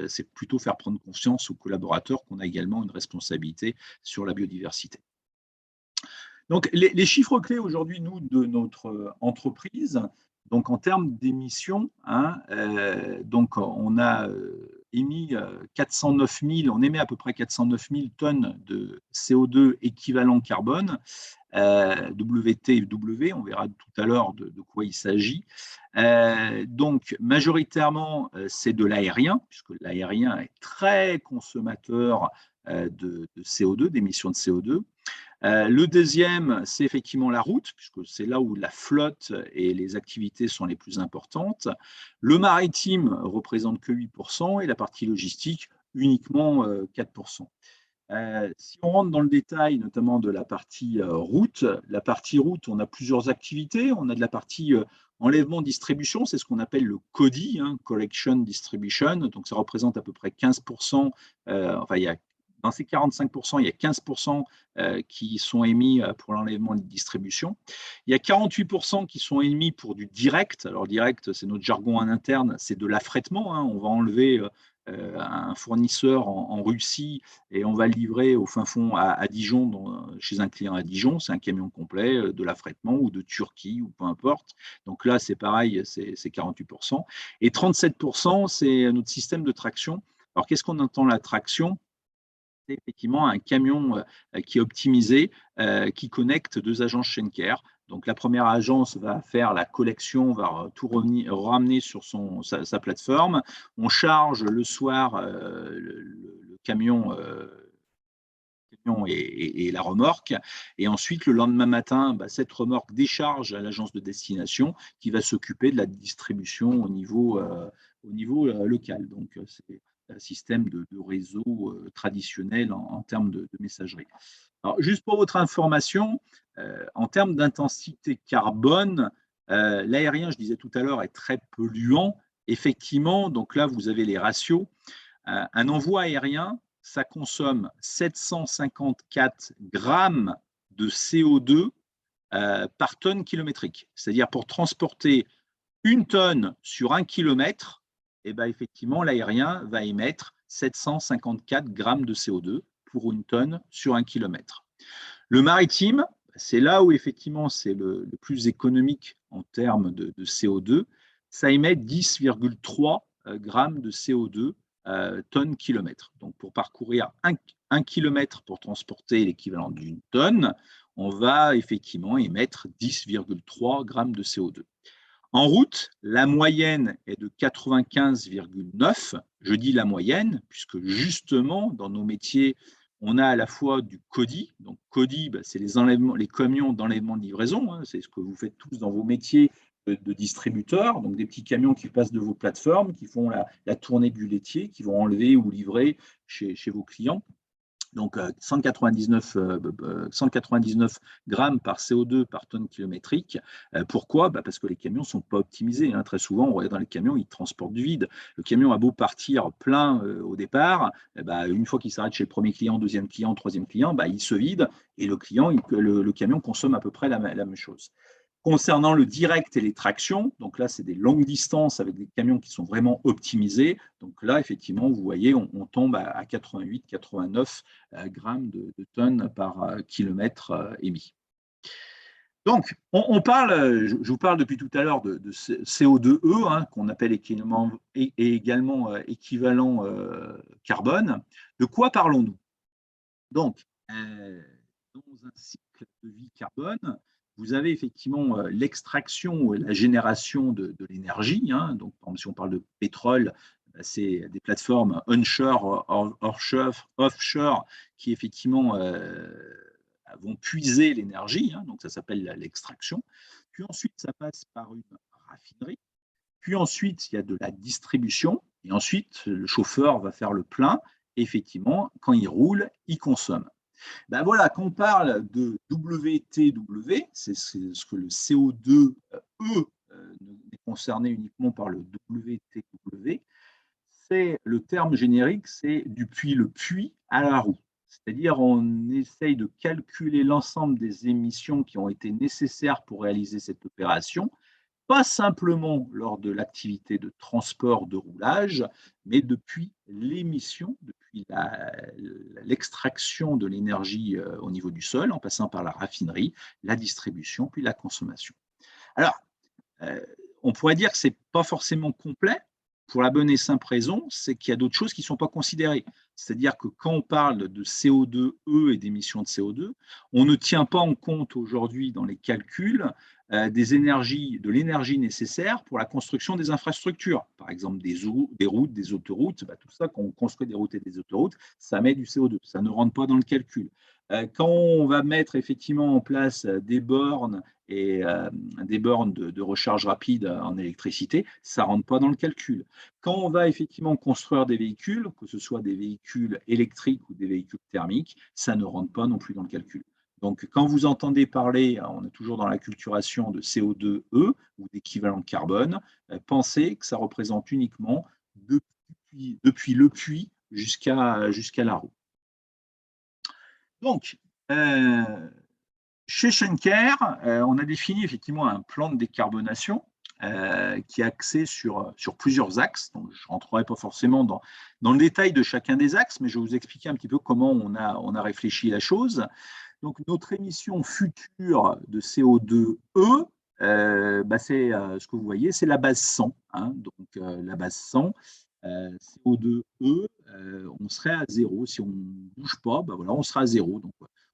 Speaker 2: C'est plutôt faire prendre conscience aux collaborateurs qu'on a également une responsabilité sur la biodiversité. Donc, les chiffres clés aujourd'hui, nous, de notre entreprise, donc en termes d'émissions, hein, donc on a émis 409 000, on émet à peu près 409 000 tonnes de CO2 équivalent carbone, WTW, on verra tout à l'heure de quoi il s'agit. Donc, majoritairement, c'est de l'aérien, puisque l'aérien est très consommateur de CO2, d'émissions de CO2. Le deuxième, c'est effectivement la route, puisque c'est là où la flotte et les activités sont les plus importantes. Le maritime représente que 8% et la partie logistique uniquement 4%. Si on rentre dans le détail, notamment de la partie route, on a plusieurs activités. On a de la partie enlèvement-distribution, c'est ce qu'on appelle le CODI, hein, Collection Distribution. Donc, ça représente à peu près 15%. Enfin, dans ces 45%, il y a 15% qui sont émis pour l'enlèvement et la distribution. Il y a 48% qui sont émis pour du direct. Alors, direct, c'est notre jargon en interne, c'est de l'affrètement, hein. On va enlever un fournisseur en Russie et on va le livrer au fin fond à Dijon, chez un client à Dijon. C'est un camion complet de l'affrètement ou de Turquie ou peu importe. Donc là, c'est pareil, c'est 48%. Et 37%, c'est notre système de traction. Alors, qu'est-ce qu'on entend la traction? C'est effectivement un camion qui est optimisé, qui connecte deux agences Schenker. Donc, la première agence va faire la collection, va tout ramener sur sa plateforme. On charge le soir le camion et la remorque. Et ensuite, le lendemain matin, cette remorque décharge à l'agence de destination qui va s'occuper de la distribution au niveau local. Donc, c'est un système de réseau traditionnel en termes de messagerie. Alors, juste pour votre information, en termes d'intensité carbone, l'aérien, je disais tout à l'heure, est très polluant. Effectivement, donc là, vous avez les ratios. Un envoi aérien, ça consomme 754 grammes de CO2 par tonne kilométrique. C'est-à-dire pour transporter une tonne sur 1 kilomètre, eh ben, effectivement, l'aérien va émettre 754 grammes de CO2 pour une tonne sur 1 kilomètre. Le maritime, c'est là où effectivement c'est le plus économique en termes de CO2. Ça émet 10,3 grammes de CO2 tonne kilomètre. Donc pour parcourir 1 kilomètre pour transporter l'équivalent d'une tonne, on va effectivement émettre 10,3 grammes de CO2. En route, la moyenne est de 95,9. Je dis la moyenne, puisque justement, dans nos métiers, on a à la fois du CODI. Donc, CODI, c'est les camions d'enlèvement de livraison. Hein, c'est ce que vous faites tous dans vos métiers de distributeurs. Donc, des petits camions qui passent de vos plateformes, qui font la tournée du laitier, qui vont enlever ou livrer chez vos clients. Donc 199 grammes par CO2 par tonne kilométrique. Pourquoi? Parce que les camions ne sont pas optimisés. Hein. Très souvent, on regarde dans les camions, ils transportent du vide. Le camion a beau partir plein au départ, une fois qu'il s'arrête chez le premier client, deuxième client, troisième client, il se vide et le camion consomme à peu près la même chose. Concernant le direct et les tractions, donc là, c'est des longues distances avec des camions qui sont vraiment optimisés. Donc là, effectivement, vous voyez, on tombe à 88-89 grammes de tonnes par kilomètre émis. Donc, on parle, je vous parle depuis tout à l'heure de CO2e, hein, qu'on appelle également équivalent carbone. De quoi parlons-nous? Donc, dans un cycle de vie carbone, vous avez effectivement l'extraction et la génération de l'énergie. Hein. Donc, par exemple, si on parle de pétrole, c'est des plateformes onshore, offshore, qui effectivement vont puiser l'énergie. Hein. Donc, ça s'appelle l'extraction. Puis ensuite, ça passe par une raffinerie. Puis ensuite, il y a de la distribution. Et ensuite, le chauffeur va faire le plein. Et effectivement, quand il roule, il consomme. Voilà, quand on parle de WTW, c'est ce que le CO2E n'est concerné uniquement par le WTW, c'est le terme générique, c'est depuis le puits à la roue. C'est-à-dire on essaye de calculer l'ensemble des émissions qui ont été nécessaires pour réaliser cette opération, pas simplement lors de l'activité de transport de roulage, mais depuis l'émission, depuis l'extraction de l'énergie au niveau du sol, en passant par la raffinerie, la distribution, puis la consommation. Alors, on pourrait dire que ce n'est pas forcément complet, pour la bonne et simple raison, c'est qu'il y a d'autres choses qui ne sont pas considérées. C'est-à-dire que quand on parle de CO2e et d'émissions de CO2, on ne tient pas en compte aujourd'hui dans les calculs de l'énergie nécessaire pour la construction des infrastructures. Par exemple, des routes, des autoroutes, tout ça, quand on construit des routes et des autoroutes, ça met du CO2. Ça ne rentre pas dans le calcul. Quand on va mettre effectivement en place des bornes et des bornes de recharge rapide en électricité, ça ne rentre pas dans le calcul. Quand on va effectivement construire des véhicules, que ce soit des véhicules électriques ou des véhicules thermiques, ça ne rentre pas non plus dans le calcul. Donc, quand vous entendez parler, on est toujours dans l'acculturation de CO2e ou d'équivalent de carbone, pensez que ça représente uniquement depuis le puits jusqu'à la roue. Donc, chez Schenker, on a défini effectivement un plan de décarbonation qui est axé sur plusieurs axes. Donc, je ne rentrerai pas forcément dans le détail de chacun des axes, mais je vais vous expliquer un petit peu comment on a réfléchi la chose. Donc, notre émission future de CO2e, c'est ce que vous voyez, c'est la base 100. Hein, donc, la base 100, CO2e, on serait à zéro. Si on ne bouge pas, voilà, on sera à zéro. Donc,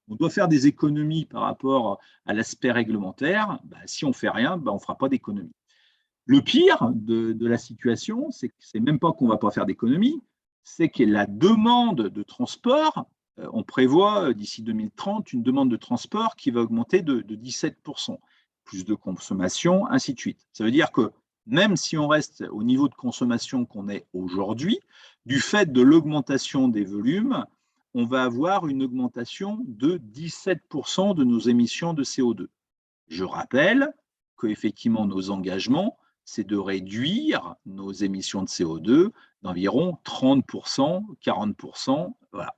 Speaker 2: on doit faire des économies par rapport à l'aspect réglementaire. Si on ne fait rien, on ne fera pas d'économies. Le pire de la situation, c'est que c'est même pas qu'on ne va pas faire d'économies, c'est que la demande de transport, on prévoit d'ici 2030 une demande de transport qui va augmenter de 17%, plus de consommation, ainsi de suite. Ça veut dire que même si on reste au niveau de consommation qu'on est aujourd'hui, du fait de l'augmentation des volumes, on va avoir une augmentation de 17% de nos émissions de CO2. Je rappelle qu'effectivement, nos engagements, c'est de réduire nos émissions de CO2 d'environ 30%, 40%. Voilà.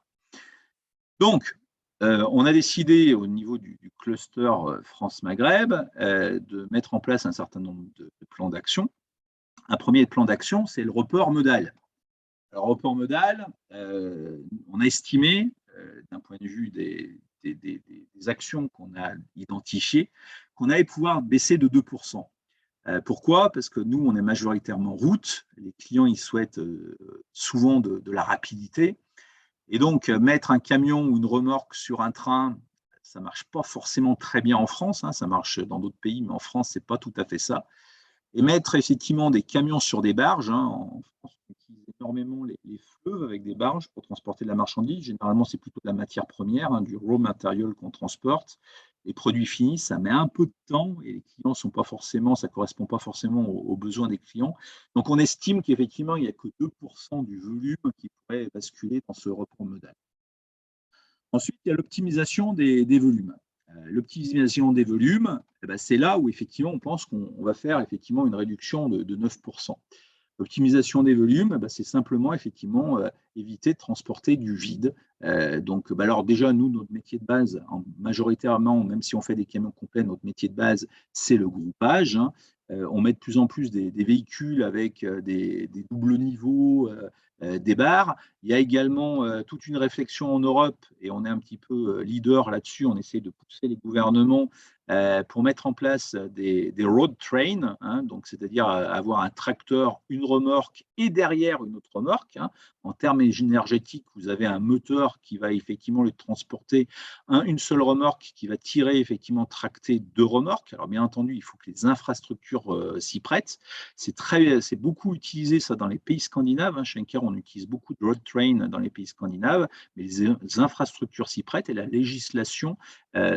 Speaker 2: Donc, on a décidé au niveau du cluster France-Maghreb de mettre en place un certain nombre de plans d'action. Un premier plan d'action, c'est le report modal. Alors, report modal, on a estimé, d'un point de vue des actions qu'on a identifiées, qu'on allait pouvoir baisser de 2%. Pourquoi? Parce que nous, on est majoritairement route. Les clients, ils souhaitent souvent de la rapidité. Et donc, mettre un camion ou une remorque sur un train, ça ne marche pas forcément très bien en France. Hein, ça marche dans d'autres pays, mais en France, ce n'est pas tout à fait ça. Et mettre effectivement des camions sur des barges. Hein, en France, on utilise énormément les fleuves avec des barges pour transporter de la marchandise. Généralement, c'est plutôt de la matière première, hein, du raw material qu'on transporte. Les produits finis, ça met un peu de temps et les clients sont pas forcément, ça ne correspond pas forcément aux besoins des clients. Donc, on estime qu'effectivement, il n'y a que 2% du volume qui pourrait basculer dans ce report modal. Ensuite, il y a l'optimisation des volumes. L'optimisation des volumes, c'est là où effectivement on pense qu'on va faire effectivement une réduction de 9%. L'optimisation des volumes, c'est simplement effectivement éviter de transporter du vide. Donc, alors déjà, nous, notre métier de base, majoritairement, même si on fait des camions complets, notre métier de base, c'est le groupage. Hein. On met de plus en plus des véhicules avec des doubles niveaux, des barres. Il y a également toute une réflexion en Europe, et on est un petit peu leader là-dessus, on essaie de pousser les gouvernements pour mettre en place des road trains, hein, donc c'est-à-dire avoir un tracteur, une remorque et derrière une autre remorque. Hein. En termes énergétiques, vous avez un moteur qui va effectivement le transporter, une seule remorque qui va tirer effectivement tracter deux remorques. Alors bien entendu, il faut que les infrastructures s'y prêtent. C'est beaucoup utilisé ça dans les pays scandinaves. Hein. Schenker, on utilise beaucoup de road train dans les pays scandinaves, mais les infrastructures s'y prêtent et la législation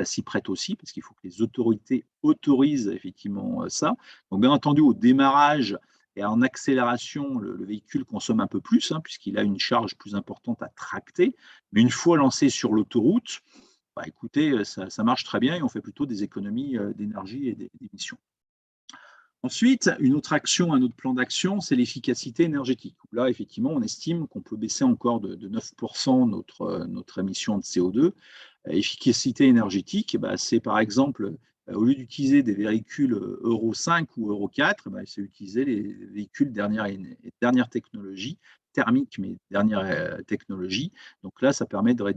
Speaker 2: s'y prête aussi, parce qu'il faut que les autorités autorisent effectivement ça. Donc, bien entendu, au démarrage et en accélération, le véhicule consomme un peu plus, hein, puisqu'il a une charge plus importante à tracter. Mais une fois lancé sur l'autoroute, écoutez, ça marche très bien et on fait plutôt des économies d'énergie et d'émissions. Ensuite, une autre action, un autre plan d'action, c'est l'efficacité énergétique. Là, effectivement, on estime qu'on peut baisser encore de 9% notre émission de CO2. Efficacité énergétique, c'est par exemple, au lieu d'utiliser des véhicules Euro 5 ou Euro 4, c'est utiliser les véhicules dernière technologie, thermique, mais dernière technologie. Donc là, ça permet de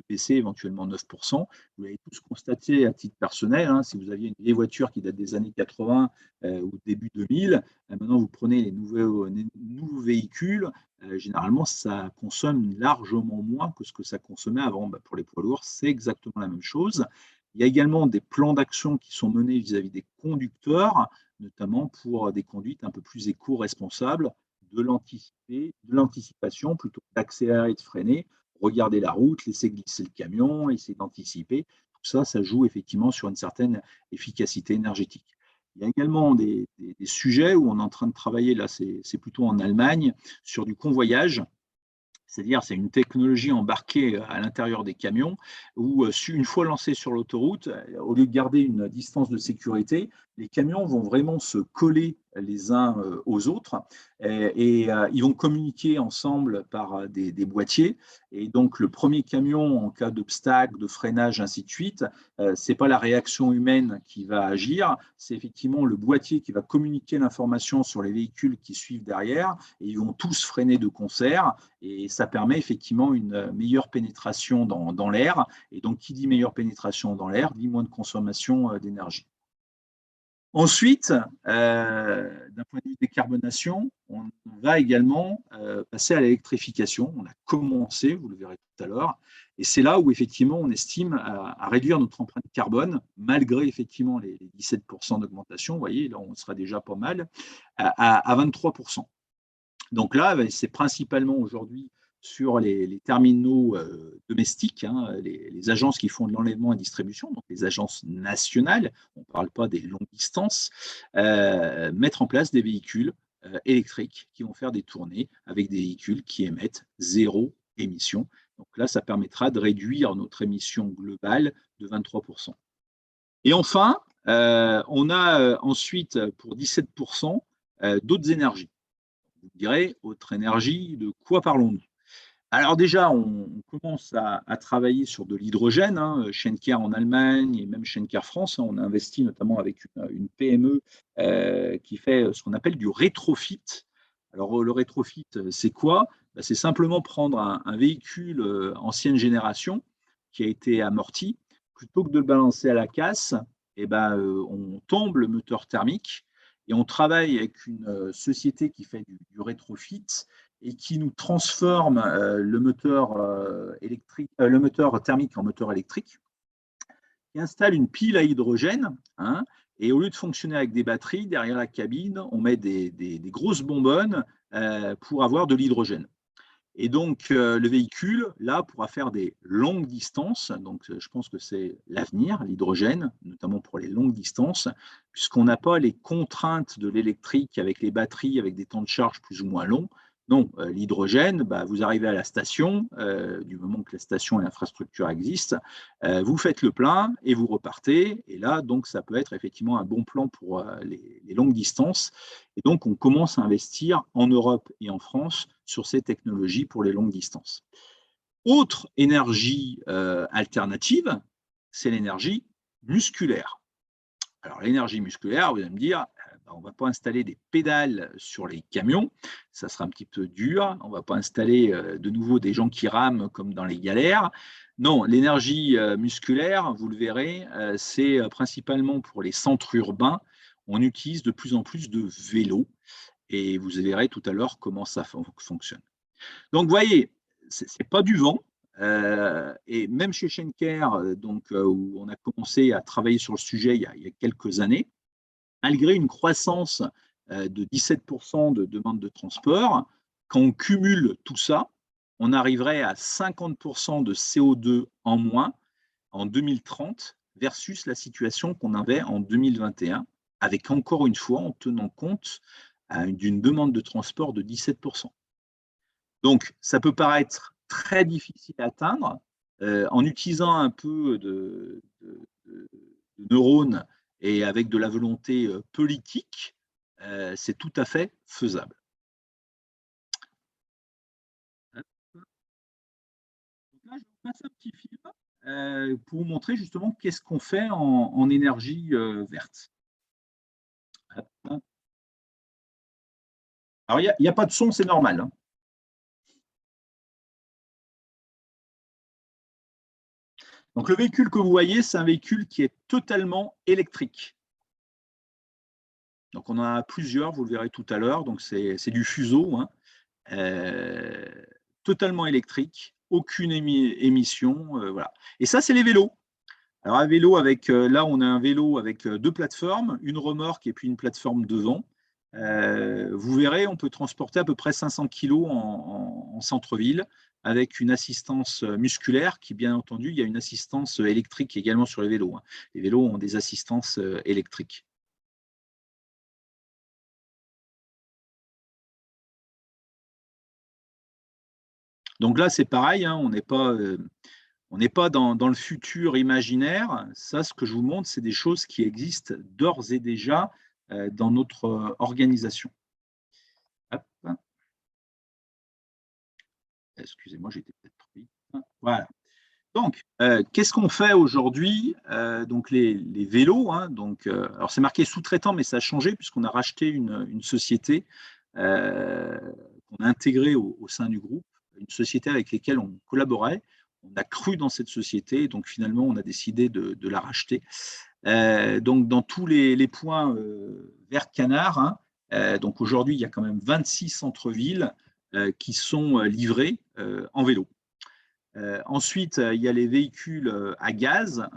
Speaker 2: baisser éventuellement 9%. Vous l'avez tous constaté à titre personnel, hein, si vous aviez une vieille voiture qui date des années 80 ou début 2000, maintenant vous prenez les nouveaux véhicules, généralement, ça consomme largement moins que ce que ça consommait avant. Pour les poids lourds, c'est exactement la même chose. Il y a également des plans d'action qui sont menés vis-à-vis des conducteurs, notamment pour des conduites un peu plus éco-responsables, de l'anticipation plutôt que d'accélérer et de freiner. regarder la route, laisser glisser le camion, essayer d'anticiper. Tout ça, ça joue effectivement sur une certaine efficacité énergétique. Il y a également des sujets où on est en train de travailler, là c'est plutôt en Allemagne, sur du convoyage. C'est-à-dire, c'est une technologie embarquée à l'intérieur des camions où, une fois lancés sur l'autoroute, au lieu de garder une distance de sécurité, les camions vont vraiment se coller les uns aux autres et ils vont communiquer ensemble par des boîtiers. Et donc, le premier camion, en cas d'obstacle, de freinage, ainsi de suite, ce n'est pas la réaction humaine qui va agir, c'est effectivement le boîtier qui va communiquer l'information sur les véhicules qui suivent derrière et ils vont tous freiner de concert. Et ça permet effectivement une meilleure pénétration dans l'air. Et donc, qui dit meilleure pénétration dans l'air, dit moins de consommation d'énergie. Ensuite, d'un point de vue décarbonation, on va également passer à l'électrification. On a commencé, vous le verrez tout à l'heure, et c'est là où effectivement on estime à réduire notre empreinte carbone, malgré effectivement les 17% d'augmentation. Vous voyez, là on sera déjà pas mal, à 23%. Donc là, c'est principalement aujourd'hui sur les terminaux domestiques, hein, les agences qui font de l'enlèvement et distribution, donc les agences nationales, on ne parle pas des longues distances, mettre en place des véhicules électriques qui vont faire des tournées avec des véhicules qui émettent zéro émission. Donc là, ça permettra de réduire notre émission globale de 23%. Et enfin, on a ensuite pour 17% d'autres énergies. Vous me direz, autre énergie, de quoi parlons-nous? Alors déjà, on commence à travailler sur de l'hydrogène. Hein. Schenker en Allemagne et même Schenker France, hein, on a investi notamment avec une PME qui fait ce qu'on appelle du rétrofit. Alors le rétrofit, c'est quoi? C'est simplement prendre un véhicule ancienne génération qui a été amorti, plutôt que de le balancer à la casse, on tombe le moteur thermique et on travaille avec une société qui fait du rétrofit et qui nous transforme le moteur le moteur thermique en moteur électrique, qui installe une pile à hydrogène, hein, et au lieu de fonctionner avec des batteries, derrière la cabine, on met des grosses bonbonnes pour avoir de l'hydrogène. Et donc, le véhicule, là, pourra faire des longues distances. Donc, je pense que c'est l'avenir, l'hydrogène, notamment pour les longues distances, puisqu'on n'a pas les contraintes de l'électrique avec les batteries, avec des temps de charge plus ou moins longs. Non, l'hydrogène, vous arrivez à la station, du moment que la station et l'infrastructure existent, vous faites le plein et vous repartez. Et là, donc, ça peut être effectivement un bon plan pour les longues distances. Et donc, on commence à investir en Europe et en France sur ces technologies pour les longues distances. Autre énergie alternative, c'est l'énergie musculaire. Alors, l'énergie musculaire, vous allez me dire, on ne va pas installer des pédales sur les camions, ça sera un petit peu dur. On ne va pas installer de nouveau des gens qui rament comme dans les galères. Non, l'énergie musculaire, vous le verrez, c'est principalement pour les centres urbains. On utilise de plus en plus de vélos et vous verrez tout à l'heure comment ça fonctionne. Donc, vous voyez, ce n'est pas du vent. Et même chez Schenker, où on a commencé à travailler sur le sujet il y a quelques années, malgré une croissance de 17% de demande de transport, quand on cumule tout ça, on arriverait à 50% de CO2 en moins en 2030 versus la situation qu'on avait en 2021, avec encore une fois en tenant compte d'une demande de transport de 17%. Donc, ça peut paraître très difficile à atteindre en utilisant un peu de neurones et avec de la volonté politique, c'est tout à fait faisable. Donc là, je vous passe un petit film pour vous montrer justement qu'est-ce qu'on fait en énergie verte. Alors, il n'y a pas de son, c'est normal. Hein. Donc, le véhicule que vous voyez, c'est un véhicule qui est totalement électrique. Donc, on en a plusieurs, vous le verrez tout à l'heure. Donc, c'est du fuseau, hein. Totalement électrique, aucune émission. Voilà. Et ça, c'est les vélos. Alors, un vélo avec, là, on a un vélo avec deux plateformes, une remorque et puis une plateforme devant. Vous verrez, on peut transporter à peu près 500 kg en centre-ville avec une assistance musculaire qui, bien entendu, il y a une assistance électrique également sur les vélos. Les vélos ont des assistances électriques. Donc là, c'est pareil, on n'est pas dans le futur imaginaire. Ça, ce que je vous montre, c'est des choses qui existent d'ores et déjà dans notre organisation. Hop. Excusez-moi, j'étais peut-être trop vite. Voilà. Donc, qu'est-ce qu'on fait aujourd'hui? Donc, les vélos, alors c'est marqué sous-traitant, mais ça a changé puisqu'on a racheté une société qu'on a intégrée au sein du groupe, une société avec laquelle on collaborait. On a cru dans cette société, donc finalement, on a décidé de la racheter. Donc, dans tous les points vers Canard, donc aujourd'hui, il y a quand même 26 centres-villes qui sont livrés en vélo. Ensuite, il y a les véhicules à gaz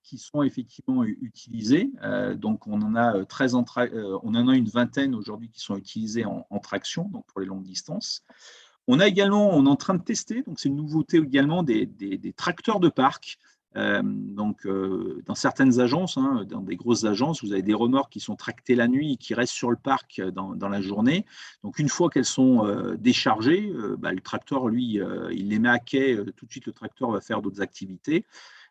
Speaker 2: qui sont effectivement utilisés. Donc, on en a on en a une vingtaine aujourd'hui qui sont utilisés en traction, donc pour les longues distances. On est en train de tester, donc c'est une nouveauté également, des tracteurs de parc. Dans certaines agences, dans des grosses agences, vous avez des remorques qui sont tractées la nuit et qui restent sur le parc dans la journée. Donc, une fois qu'elles sont déchargées, le tracteur, lui, il les met à quai. Tout de suite, le tracteur va faire d'autres activités.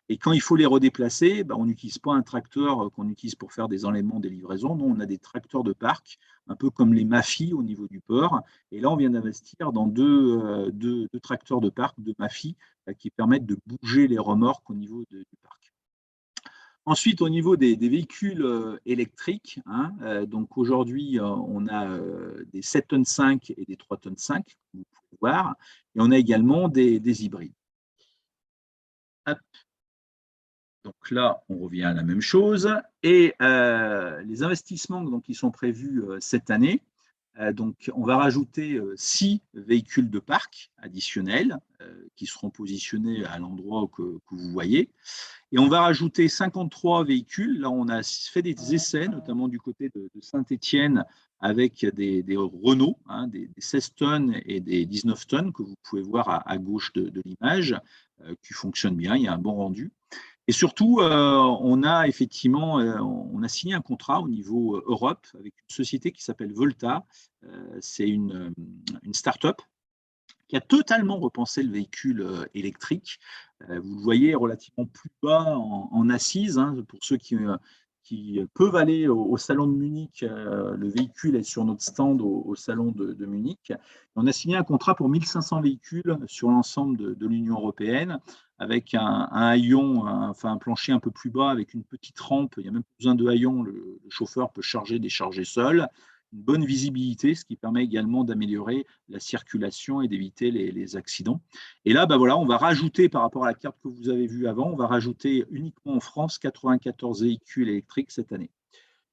Speaker 2: Et quand il faut les redéplacer, on n'utilise pas un tracteur qu'on utilise pour faire des enlèvements, des livraisons. Non, on a des tracteurs de parc, un peu comme les Mafi au niveau du port. Et là, on vient d'investir dans deux tracteurs de parc, de Mafi, qui permettent de bouger les remorques au niveau du parc. Ensuite, au niveau des véhicules électriques, donc aujourd'hui, on a des 7 tonnes 5 et des 3 tonnes 5, vous pouvez voir, et on a également des hybrides. Hop. Donc là, on revient à la même chose. Et les investissements donc, qui sont prévus cette année, donc on va rajouter 6 véhicules de parc additionnels qui seront positionnés à l'endroit que vous voyez. Et on va rajouter 53 véhicules. Là, on a fait des essais, notamment du côté de Saint-Étienne, avec des Renault, des 16 tonnes et des 19 tonnes que vous pouvez voir à gauche de l'image, qui fonctionnent bien, il y a un bon rendu. Et surtout, on a effectivement on a signé un contrat au niveau Europe avec une société qui s'appelle Volta. C'est une start-up qui a totalement repensé le véhicule électrique. Vous le voyez relativement plus bas en assise. Pour ceux qui peuvent aller au salon de Munich, le véhicule est sur notre stand au salon de Munich. On a signé un contrat pour 1500 véhicules sur l'ensemble de l'Union européenne, avec un haillon, un plancher un peu plus bas, avec une petite rampe. Il n'y a même pas besoin de haillon, le chauffeur peut charger, décharger seul. Une bonne visibilité, ce qui permet également d'améliorer la circulation et d'éviter les accidents. Et là, voilà, on va rajouter, par rapport à la carte que vous avez vue avant, on va rajouter uniquement en France 94 véhicules électriques cette année.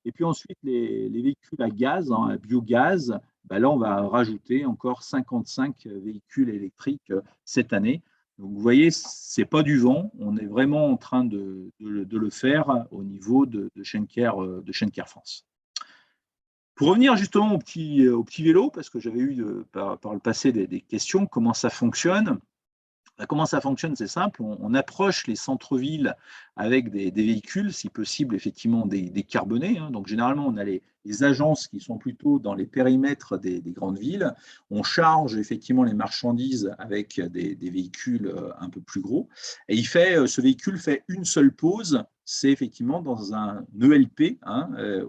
Speaker 2: Et puis ensuite, les véhicules à gaz, à biogaz, là, on va rajouter encore 55 véhicules électriques cette année. Donc, vous voyez, ce n'est pas du vent, on est vraiment en train de le faire au niveau de Schenker France. Pour revenir justement au petit vélo, parce que j'avais eu par le passé des questions, comment ça fonctionne? Comment ça fonctionne? C'est simple, on approche les centres-villes avec des véhicules, si possible effectivement décarbonés. Donc généralement, on a les agences qui sont plutôt dans les périmètres des grandes villes. On charge effectivement les marchandises avec des véhicules un peu plus gros. Et ce véhicule fait une seule pause, c'est effectivement dans un ELP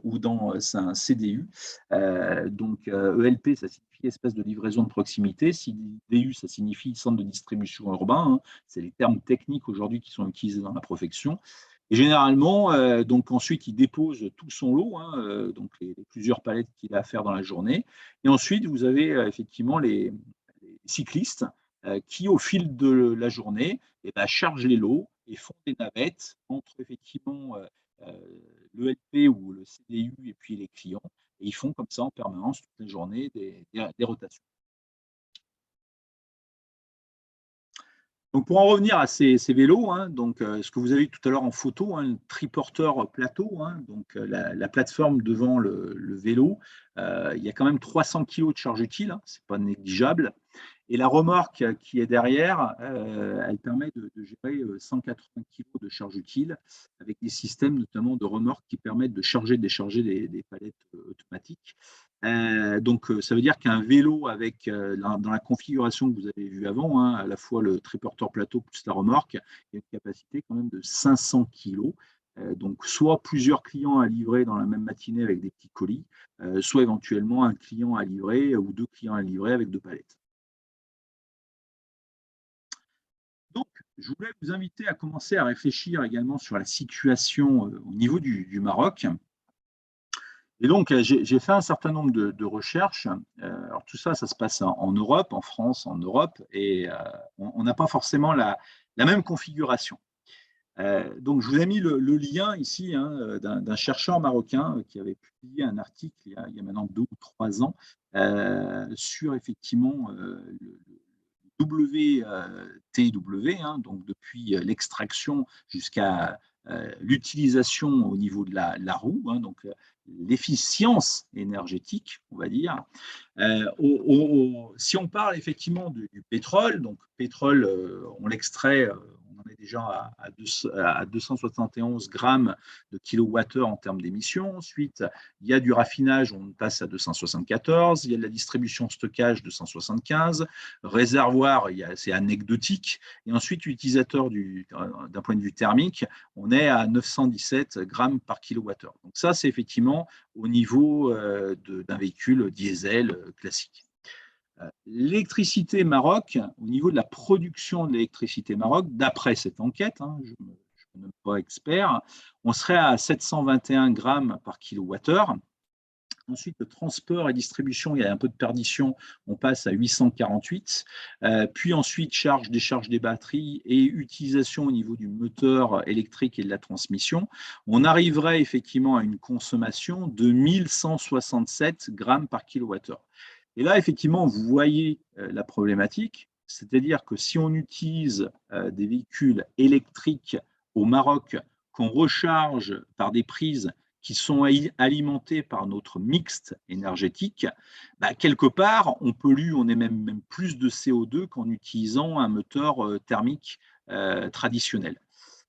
Speaker 2: ou dans un CDU. Donc ELP, ça signifie espèce de livraison de proximité. CDU, ça signifie centre de distribution urbain. C'est les termes techniques aujourd'hui qui sont utilisés dans la profession. Et généralement, donc ensuite, il dépose tout son lot, donc les plusieurs palettes qu'il a à faire dans la journée. Et ensuite, vous avez effectivement les cyclistes qui, au fil de la journée, chargent les lots et font des navettes entre effectivement l'ELP ou le CDU et puis les clients. Et ils font comme ça en permanence toute la journée des rotations. Donc, pour en revenir à ces vélos, hein, donc, ce que vous avez vu tout à l'heure en photo, hein, le triporteur plateau, hein, donc la plateforme devant le vélo, il y a quand même 300 kg de charge utile, hein, ce n'est pas négligeable. Et la remorque qui est derrière, elle permet de gérer 180 kg de charge utile avec des systèmes notamment de remorque qui permettent de charger et décharger des palettes automatiques. Donc, ça veut dire qu'un vélo avec, dans la configuration que vous avez vue avant, hein, à la fois le triporteur plateau plus la remorque, il y a une capacité quand même de 500 kg. Donc, soit plusieurs clients à livrer dans la même matinée avec des petits colis, soit éventuellement un client à livrer ou deux clients à livrer avec deux palettes. Donc, je voulais vous inviter à commencer à réfléchir également sur la situation au niveau du Maroc. Et donc, j'ai fait un certain nombre de recherches. Alors, tout ça, ça se passe en Europe, en France, en Europe, et on n'a pas forcément la même configuration. Donc, je vous ai mis le lien ici, hein, d'un chercheur marocain qui avait publié un article il y a maintenant 2 ou 3 ans sur effectivement le WTW, hein, donc depuis l'extraction jusqu'à l'utilisation au niveau de la roue, hein, donc l'efficience énergétique, on va dire. Si on parle effectivement du pétrole, donc pétrole, on l'extrait, on en est déjà à 271 grammes de kilowattheure en termes d'émissions. Ensuite, il y a du raffinage, on passe à 274. Il y a de la distribution stockage, 275. Réservoir, c'est anecdotique. Et ensuite, utilisateur d'un point de vue thermique, on est à 917 grammes par kilowattheure. Donc ça, c'est effectivement au niveau d'un véhicule diesel classique. L'électricité Maroc, au niveau de la production de l'électricité Maroc, d'après cette enquête, hein, je ne suis même pas expert, on serait à 721 grammes par kilowattheure. Ensuite, le transport et distribution, il y a un peu de perdition, on passe à 848. Puis ensuite, charge, décharge des batteries et utilisation au niveau du moteur électrique et de la transmission. On arriverait effectivement à une consommation de 1167 grammes par kilowattheure. Et là, effectivement, vous voyez la problématique, c'est-à-dire que si on utilise des véhicules électriques au Maroc, qu'on recharge par des prises qui sont alimentés par notre mixte énergétique, bah, quelque part, on pollue, on émet même plus de CO2 qu'en utilisant un moteur thermique traditionnel.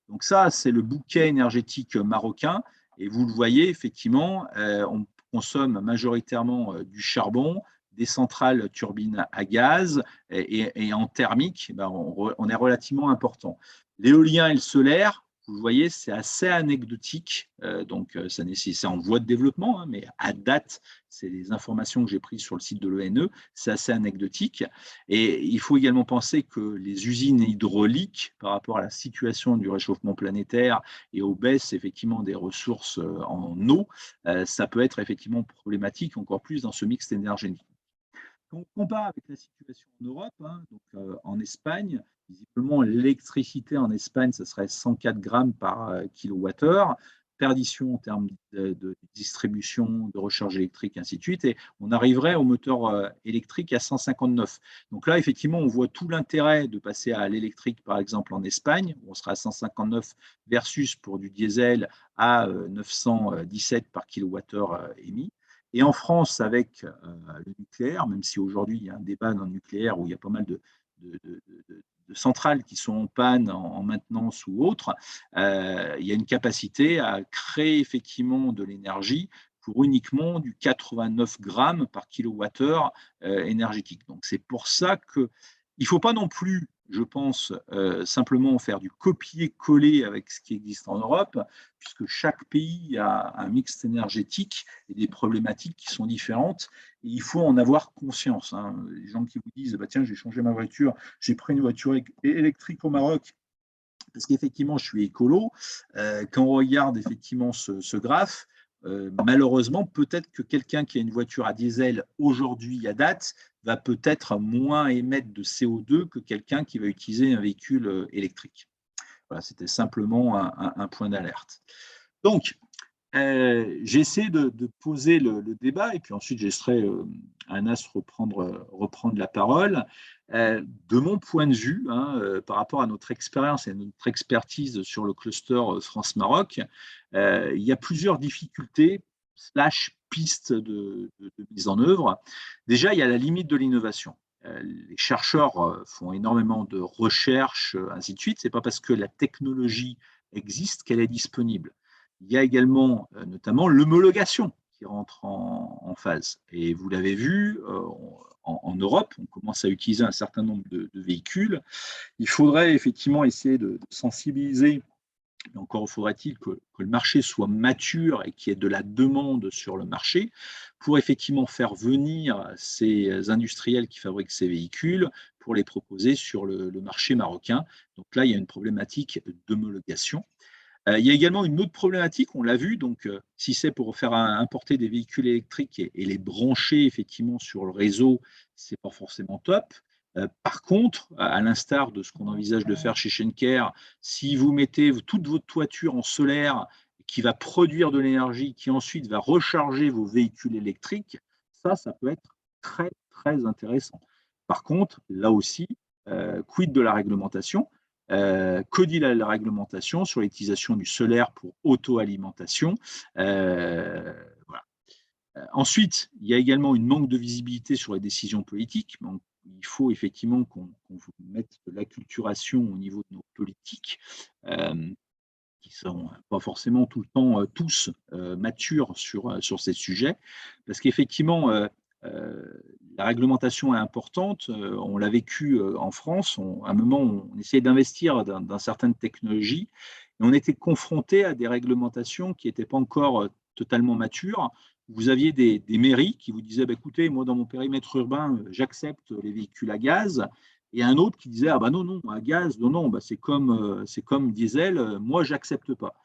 Speaker 2: Donc ça, c'est le bouquet énergétique marocain. Et vous le voyez, effectivement, on consomme majoritairement du charbon, des centrales turbines à gaz, et en thermique, ben, on est relativement important. L'éolien et le solaire, vous le voyez, c'est assez anecdotique, donc ça nécessite, c'est en voie de développement, hein, mais à date, c'est les informations que j'ai prises sur le site de l'ENE, c'est assez anecdotique. Et il faut également penser que les usines hydrauliques, par rapport à la situation du réchauffement planétaire et aux baisses effectivement des ressources en eau, ça peut être effectivement problématique encore plus dans ce mix énergétique. Quand on compare avec la situation en Europe, hein, donc en Espagne, visiblement l'électricité en Espagne, ce serait 104 grammes par kilowattheure, perdition en termes de distribution, de recharge électrique, ainsi de suite, et on arriverait au moteur électrique à 159. Donc là, effectivement, on voit tout l'intérêt de passer à l'électrique, par exemple en Espagne, où on sera à 159 versus pour du diesel à 917 par kilowattheure émis. Et en France, avec le nucléaire, même si aujourd'hui il y a un débat dans le nucléaire où il y a pas mal de centrales qui sont en panne, en maintenance ou autres, il y a une capacité à créer effectivement de l'énergie pour uniquement du 89 grammes par kilowattheure énergétique. Donc c'est pour ça qu'il ne faut pas non plus, je pense, simplement faire du copier-coller avec ce qui existe en Europe, puisque chaque pays a un mix énergétique et des problématiques qui sont différentes. Et il faut en avoir conscience, hein. Les gens qui vous disent bah, tiens, j'ai changé ma voiture, j'ai pris une voiture électrique au Maroc, parce qu'effectivement, je suis écolo. Quand on regarde effectivement ce graphe, malheureusement, peut-être que quelqu'un qui a une voiture à diesel aujourd'hui à date va peut-être moins émettre de CO2 que quelqu'un qui va utiliser un véhicule électrique. Voilà, c'était simplement un point d'alerte. Donc, j'essaie de poser le débat et puis ensuite je laisserai Anas reprendre la parole. De mon point de vue, hein, par rapport à notre expérience et notre expertise sur le cluster France-Maroc, il y a plusieurs difficultés slash pistes de mise en œuvre. Déjà, il y a la limite de l'innovation. Les chercheurs font énormément de recherches, ainsi de suite. Ce n'est pas parce que la technologie existe qu'elle est disponible. Il y a également notamment l'homologation qui rentre en phase. Et vous l'avez vu, en Europe, on commence à utiliser un certain nombre de véhicules. Il faudrait effectivement essayer de sensibiliser, mais encore faudrait-il que le marché soit mature et qu'il y ait de la demande sur le marché pour effectivement faire venir ces industriels qui fabriquent ces véhicules pour les proposer sur le marché marocain. Donc là, il y a une problématique d'homologation. Il y a également une autre problématique, on l'a vu, donc si c'est pour faire importer des véhicules électriques et les brancher effectivement sur le réseau, ce n'est pas forcément top. Par contre, à l'instar de ce qu'on envisage de faire chez Schenker, si vous mettez toute votre toiture en solaire qui va produire de l'énergie, qui ensuite va recharger vos véhicules électriques, ça peut être très, très intéressant. Par contre, là aussi, quid de la réglementation? Que dit la réglementation sur l'utilisation du solaire pour auto-alimentation? Voilà. Ensuite, il y a également une manque de visibilité sur les décisions politiques. Donc, il faut effectivement qu'on mette de l'acculturation au niveau de nos politiques, qui ne sont pas forcément tout le temps tous matures sur ces sujets. Parce qu'effectivement, la réglementation est importante. On l'a vécu en France. À un moment, on essayait d'investir dans certaines technologies et on était confronté à des réglementations qui n'étaient pas encore totalement matures. Vous aviez des mairies qui vous disaient bah, écoutez, moi, dans mon périmètre urbain, j'accepte les véhicules à gaz. Et un autre qui disait ah bah non, à gaz, non, bah, c'est comme diesel, moi, j'accepte pas.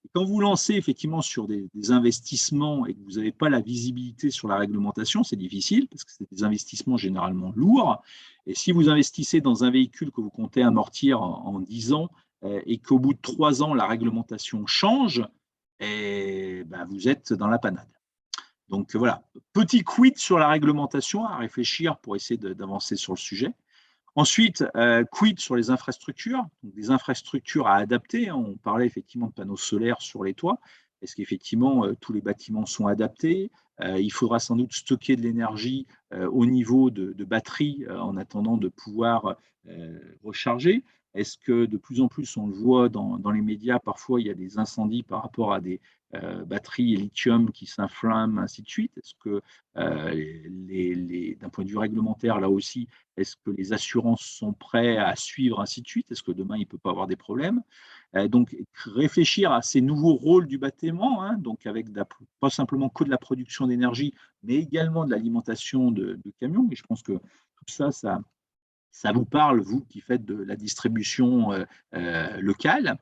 Speaker 2: Et quand vous lancez effectivement sur des investissements et que vous n'avez pas la visibilité sur la réglementation, c'est difficile parce que c'est des investissements généralement lourds. Et si vous investissez dans un véhicule que vous comptez amortir en 10 ans et qu'au bout de 3 ans, la réglementation change, et ben, vous êtes dans la panade. Donc voilà, petit quid sur la réglementation à réfléchir pour essayer d'avancer sur le sujet. Ensuite, quid sur les infrastructures, donc des infrastructures à adapter. On parlait effectivement de panneaux solaires sur les toits. Est-ce qu'effectivement tous les bâtiments sont adaptés? Il faudra sans doute stocker de l'énergie au niveau de batteries en attendant de pouvoir recharger. Est-ce que de plus en plus, on le voit dans les médias, parfois il y a des incendies par rapport à des batteries lithium qui s'inflamment, ainsi de suite? Est-ce que d'un point de vue réglementaire, là aussi, est-ce que les assurances sont prêtes à suivre, ainsi de suite? Est-ce que demain, il ne peut pas avoir des problèmes? Donc, réfléchir à ces nouveaux rôles du bâtiment, hein, donc avec pas simplement que de la production d'énergie, mais également de l'alimentation de camions. Et je pense que tout ça vous parle, vous qui faites de la distribution locale.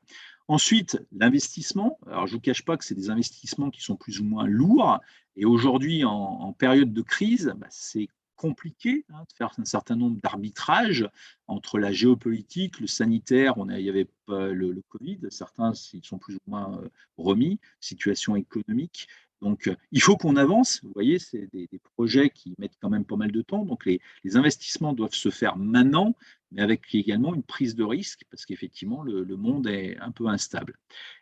Speaker 2: Ensuite, l'investissement. Alors, je ne vous cache pas que c'est des investissements qui sont plus ou moins lourds. Et aujourd'hui, en période de crise, bah, c'est compliqué hein, de faire un certain nombre d'arbitrages entre la géopolitique, le sanitaire, il y avait le Covid, certains ils sont plus ou moins remis, situation économique. Donc, il faut qu'on avance. Vous voyez, c'est des projets qui mettent quand même pas mal de temps. Donc, les investissements doivent se faire maintenant, mais avec également une prise de risque, parce qu'effectivement, le monde est un peu instable.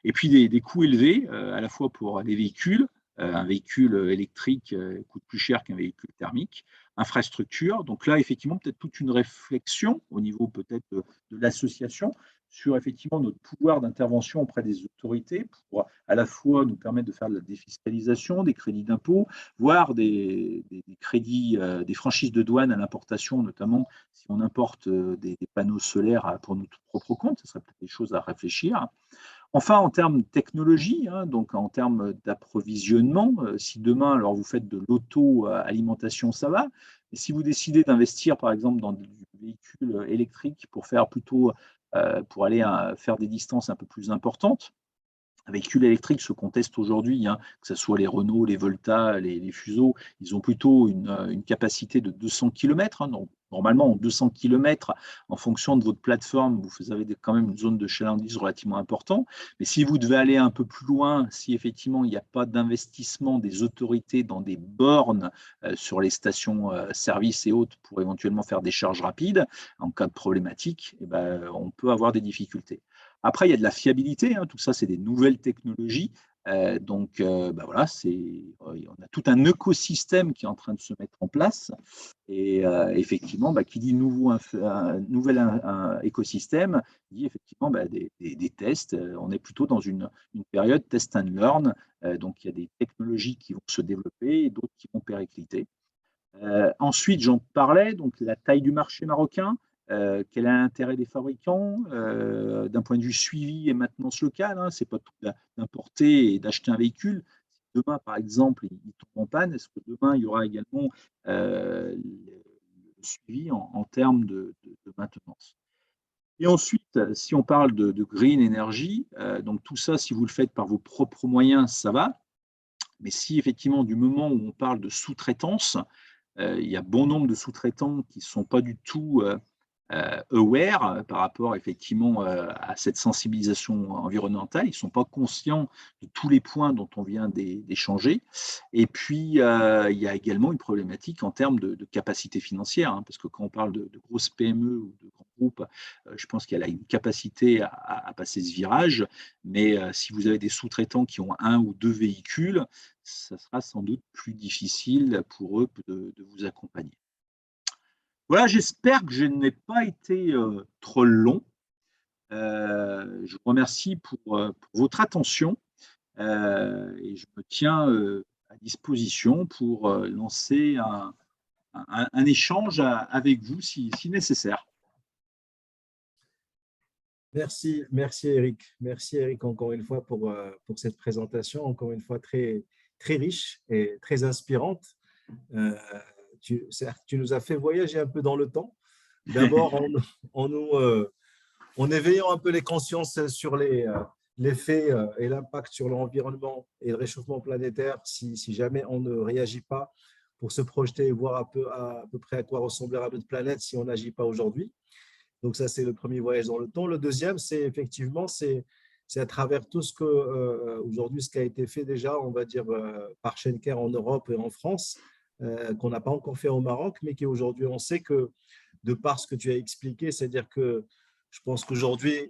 Speaker 2: Et puis, des coûts élevés, à la fois pour les véhicules. Un véhicule électrique coûte plus cher qu'un véhicule thermique. Infrastructure. Donc là, effectivement, peut-être toute une réflexion au niveau peut-être de l'association sur effectivement notre pouvoir d'intervention auprès des autorités pour à la fois nous permettre de faire de la défiscalisation, des crédits d'impôt, voire des crédits, des franchises de douane à l'importation, notamment si on importe des panneaux solaires pour notre propre compte, ce serait peut-être des choses à réfléchir. Enfin, en termes de technologie, hein, donc en termes d'approvisionnement, si demain, alors vous faites de l'auto-alimentation, ça va, mais si vous décidez d'investir, par exemple, dans du véhicule électrique pour faire plutôt, pour aller faire des distances un peu plus importantes, Un véhicule électrique se conteste aujourd'hui, hein, que ce soit les Renault, les Volta, les Fuso, ils ont plutôt une capacité de 200 km. Donc, normalement, en 200 km, en fonction de votre plateforme, vous avez quand même une zone de chalandise relativement importante. Mais si vous devez aller un peu plus loin, si effectivement il n'y a pas d'investissement des autorités dans des bornes sur les stations services et autres pour éventuellement faire des charges rapides, en cas de problématique, eh ben, on peut avoir des difficultés. Après, il y a de la fiabilité, hein, tout ça, c'est des nouvelles technologies. Donc, bah voilà, on a tout un écosystème qui est en train de se mettre en place. Et effectivement, bah, qui dit un nouvel écosystème, dit effectivement bah, des tests. On est plutôt dans une période test and learn. Donc, il y a des technologies qui vont se développer et d'autres qui vont péricliter. Ensuite, j'en parlais, donc la taille du marché marocain, quel est l'intérêt des fabricants d'un point de vue suivi et maintenance locale, hein, c'est pas tout d'importer et d'acheter un véhicule. Si demain, par exemple, il tombe en panne, est-ce que demain, il y aura également le suivi en termes de maintenance? Et ensuite, si on parle de green energy, donc tout ça, si vous le faites par vos propres moyens, ça va. Mais si effectivement, du moment où on parle de sous-traitance, il y a bon nombre de sous-traitants qui ne sont pas du tout aware par rapport effectivement à cette sensibilisation environnementale. Ils ne sont pas conscients de tous les points dont on vient d'échanger. Et puis, il y a également une problématique en termes de capacité financière, hein, parce que quand on parle de grosses PME ou de grands groupes, je pense qu'elle a une capacité à passer ce virage. Mais si vous avez des sous-traitants qui ont un ou deux véhicules, ça sera sans doute plus difficile pour eux de vous accompagner. Voilà, j'espère que je n'ai pas été trop long. Je vous remercie pour votre attention et je me tiens à disposition pour lancer un échange avec vous si nécessaire.
Speaker 1: Merci, merci Eric. Merci Eric encore une fois pour cette présentation, encore une fois très, très riche et très inspirante. Certes, tu nous as fait voyager un peu dans le temps. D'abord, en éveillant un peu les consciences sur l'effet et l'impact sur l'environnement et le réchauffement planétaire, si jamais on ne réagit pas pour se projeter et voir à peu près à quoi ressemblera notre planète si on n'agit pas aujourd'hui. Donc ça, c'est le premier voyage dans le temps. Le deuxième, c'est effectivement, c'est à travers tout ce que, aujourd'hui, ce qui a été fait déjà, on va dire, par Schenker en Europe et en France, qu'on n'a pas encore fait au Maroc, mais qui aujourd'hui, on sait que, de par ce que tu as expliqué, c'est-à-dire que je pense qu'aujourd'hui,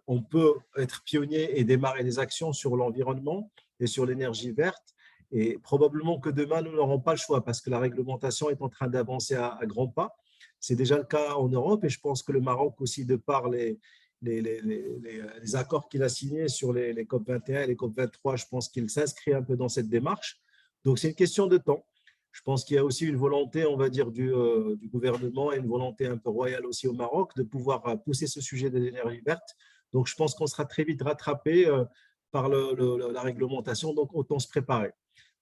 Speaker 1: on peut être pionnier et démarrer des actions sur l'environnement et sur l'énergie verte. Et probablement que demain, nous n'aurons pas le choix parce que la réglementation est en train d'avancer à grands pas. C'est déjà le cas en Europe et je pense que le Maroc aussi, de par les accords qu'il a signés sur les COP 21 et les COP 23, je pense qu'il s'inscrit un peu dans cette démarche. Donc, c'est une question de temps. Je pense qu'il y a aussi une volonté, on va dire, du gouvernement et une volonté un peu royale aussi au Maroc de pouvoir pousser ce sujet de l'énergie verte. Donc, je pense qu'on sera très vite rattrapé par la réglementation, donc autant se préparer.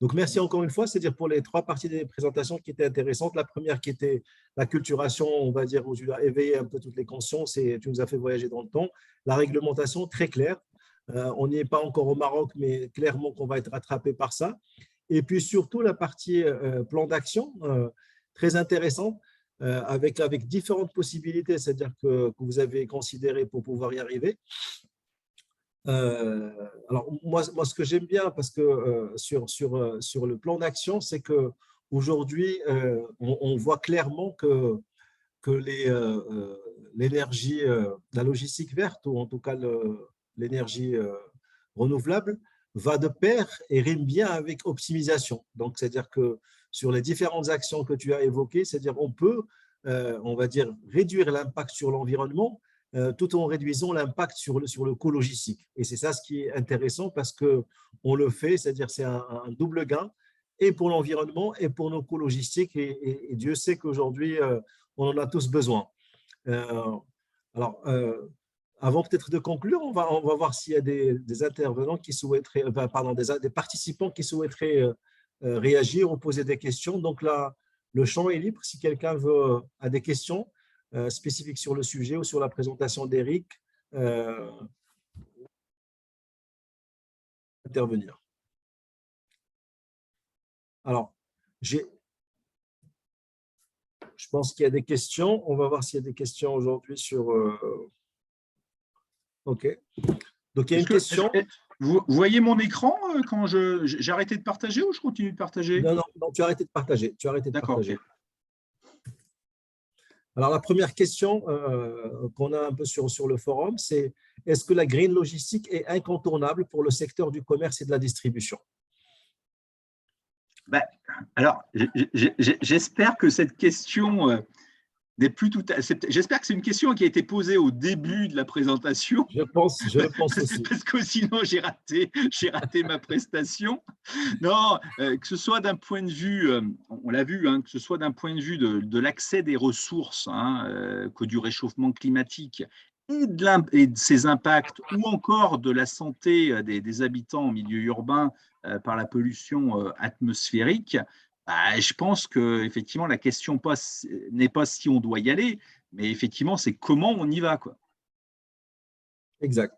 Speaker 1: Donc, merci encore une fois, c'est-à-dire pour les trois parties des présentations qui étaient intéressantes. La première qui était la culturation, on va dire, où tu as éveillé un peu toutes les consciences et tu nous as fait voyager dans le temps. La réglementation, très claire. On n'y est pas encore au Maroc, mais clairement qu'on va être rattrapé par ça. Et puis surtout la partie plan d'action, très intéressant, avec différentes possibilités, c'est-à-dire que vous avez considéré pour pouvoir y arriver. Alors moi, ce que j'aime bien, parce que sur le plan d'action, c'est qu'aujourd'hui, on voit clairement que l'énergie, la logistique verte, ou en tout cas l'énergie renouvelable, va de pair et rime bien avec optimisation. Donc, c'est-à-dire que sur les différentes actions que tu as évoquées, c'est-à-dire on peut, on va dire, réduire l'impact sur l'environnement tout en réduisant l'impact sur le coût logistique. Et c'est ça ce qui est intéressant parce qu'on le fait, c'est-à-dire c'est un double gain et pour l'environnement et pour nos coûts logistiques. Et Dieu sait qu'aujourd'hui, on en a tous besoin. Euh, alors, avant peut-être de conclure, on va voir s'il y a des intervenants qui souhaiteraient, pardon, des participants qui souhaiteraient réagir ou poser des questions. Donc là, le champ est libre. Si quelqu'un a des questions spécifiques sur le sujet ou sur la présentation d'Eric, intervenir. Alors, je pense qu'il y a des questions. On va voir s'il y a des questions aujourd'hui sur… OK. Donc, il y a une question.
Speaker 2: Vous voyez mon écran quand j'ai arrêté de partager ou je continue de partager?
Speaker 1: Non, tu as arrêté de partager. Tu as arrêté de partager.
Speaker 2: Ok.
Speaker 1: Alors, la première question qu'on a un peu sur le forum, c'est est-ce que la green logistique est incontournable pour le secteur du commerce et de la distribution?
Speaker 2: Alors, j'espère que cette question n'est plus tout à… J'espère que c'est une question qui a été posée au début de la présentation.
Speaker 1: Je pense aussi.
Speaker 2: Parce que sinon, j'ai raté ma prestation. Non, que ce soit d'un point de vue, on l'a vu, hein, que ce soit d'un point de vue de l'accès des ressources, que du réchauffement climatique et de ses impacts, ou encore de la santé des habitants en milieu urbain par la pollution atmosphérique, je pense que effectivement la question n'est pas si on doit y aller, mais effectivement c'est comment on y va, quoi.
Speaker 1: Exact.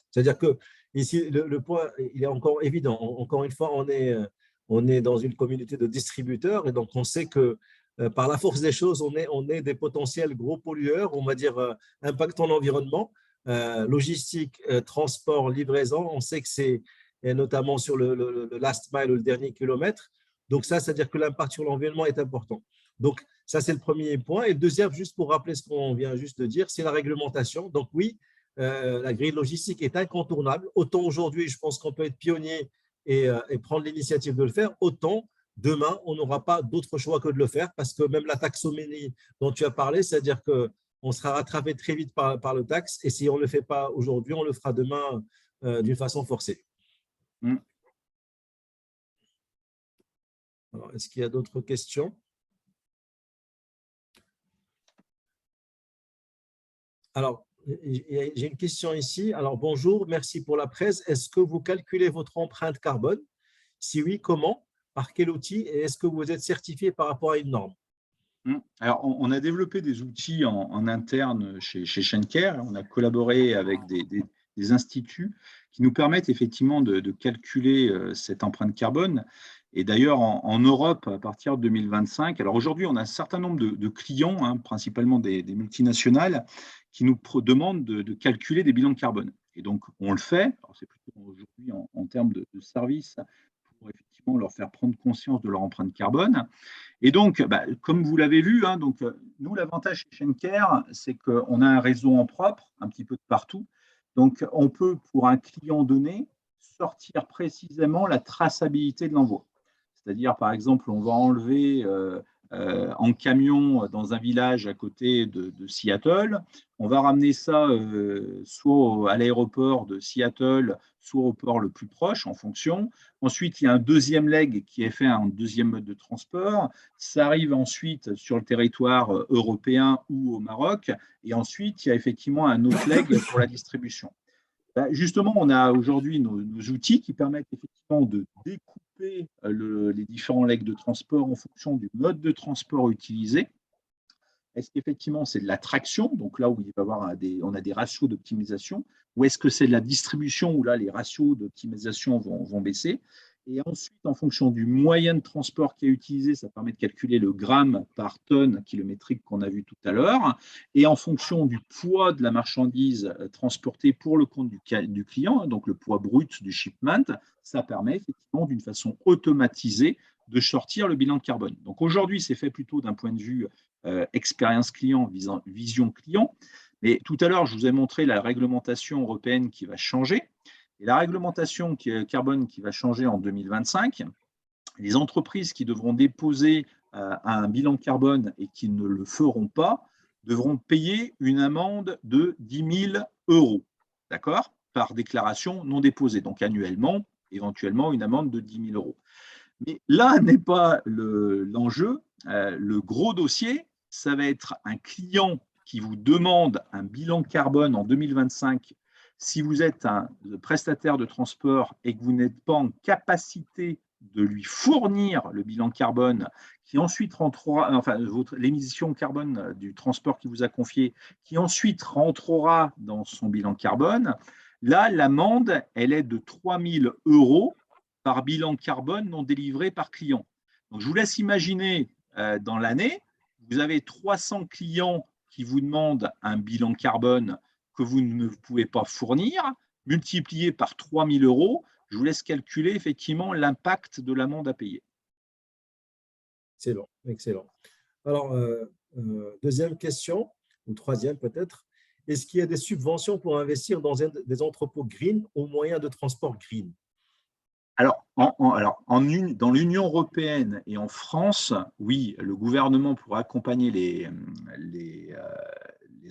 Speaker 1: C'est-à-dire que ici le point il est encore évident. Encore une fois, on est dans une communauté de distributeurs et donc on sait que par la force des choses, on est des potentiels gros pollueurs, on va dire impactant l'environnement, logistique, transport, livraison. On sait que c'est notamment sur le last mile, le dernier kilomètre. Donc ça, c'est-à-dire que l'impact sur l'environnement est important. Donc ça, c'est le premier point. Et le deuxième, juste pour rappeler ce qu'on vient juste de dire, c'est la réglementation. Donc oui, la grille logistique est incontournable. Autant aujourd'hui, je pense qu'on peut être pionnier et prendre l'initiative de le faire, autant demain, on n'aura pas d'autre choix que de le faire parce que même la taxonomie dont tu as parlé, c'est-à-dire qu'on sera rattrapé très vite par le taxe et si on ne le fait pas aujourd'hui, on le fera demain d'une façon forcée. Est-ce qu'il y a d'autres questions? Alors, j'ai une question ici. Alors, bonjour, merci pour la presse. Est-ce que vous calculez votre empreinte carbone? Si oui, comment? Par quel outil? Et est-ce que vous êtes certifié par rapport à une norme?
Speaker 2: Alors, on a développé des outils en interne chez Schenker. On a collaboré avec des instituts qui nous permettent effectivement de calculer cette empreinte carbone. Et d'ailleurs, en Europe, à partir de 2025, alors aujourd'hui, on a un certain nombre de clients, principalement des multinationales, qui nous demandent de calculer des bilans de carbone. Et donc, on le fait. C'est plutôt aujourd'hui en termes de services pour effectivement leur faire prendre conscience de leur empreinte carbone. Et donc, comme vous l'avez vu, nous, l'avantage chez Schenker, c'est qu'on a un réseau en propre, un petit peu de partout. Donc, on peut, pour un client donné, sortir précisément la traçabilité de l'envoi. C'est-à-dire, par exemple, on va enlever en camion dans un village à côté de Seattle. On va ramener ça soit à l'aéroport de Seattle, soit au port le plus proche, en fonction. Ensuite, il y a un deuxième leg qui est fait un deuxième mode de transport. Ça arrive ensuite sur le territoire européen ou au Maroc. Et ensuite, il y a effectivement un autre leg pour la distribution. Justement, on a aujourd'hui nos outils qui permettent effectivement de découper les différents legs de transport en fonction du mode de transport utilisé. Est-ce qu'effectivement c'est de la traction, donc là où il va y avoir on a des ratios d'optimisation, ou est-ce que c'est de la distribution où là les ratios d'optimisation vont baisser? Et ensuite, en fonction du moyen de transport qui est utilisé, ça permet de calculer le gramme par tonne kilométrique qu'on a vu tout à l'heure. Et en fonction du poids de la marchandise transportée pour le compte du client, donc le poids brut du shipment, ça permet effectivement d'une façon automatisée de sortir le bilan carbone. Donc aujourd'hui, c'est fait plutôt d'un point de vue expérience client, vision client. Mais tout à l'heure, je vous ai montré la réglementation européenne qui va changer. Et la réglementation carbone qui va changer en 2025, les entreprises qui devront déposer un bilan carbone et qui ne le feront pas devront payer une amende de 10 000 €, d'accord, par déclaration non déposée. Donc annuellement, éventuellement, une amende de 10 000 €. Mais là n'est pas l'enjeu. Le gros dossier, ça va être un client qui vous demande un bilan carbone en 2025. Si vous êtes un prestataire de transport et que vous n'êtes pas en capacité de lui fournir le bilan carbone, qui ensuite rentrera, enfin l'émission carbone du transport qui vous a confié, qui ensuite rentrera dans son bilan carbone, Là, l'amende, elle est de 3 000 € par bilan carbone non délivré par client. Donc, je vous laisse imaginer dans l'année, vous avez 300 clients qui vous demandent un bilan carbone que vous ne pouvez pas fournir, multiplié par 3 000 €. Je vous laisse calculer effectivement l'impact de l'amende à payer.
Speaker 1: Excellent, excellent. Alors, deuxième question, ou troisième peut-être, est-ce qu'il y a des subventions pour investir dans des entrepôts green au moyen de transport green?
Speaker 2: Alors, dans l'Union européenne et en France, oui, le gouvernement, pour accompagner les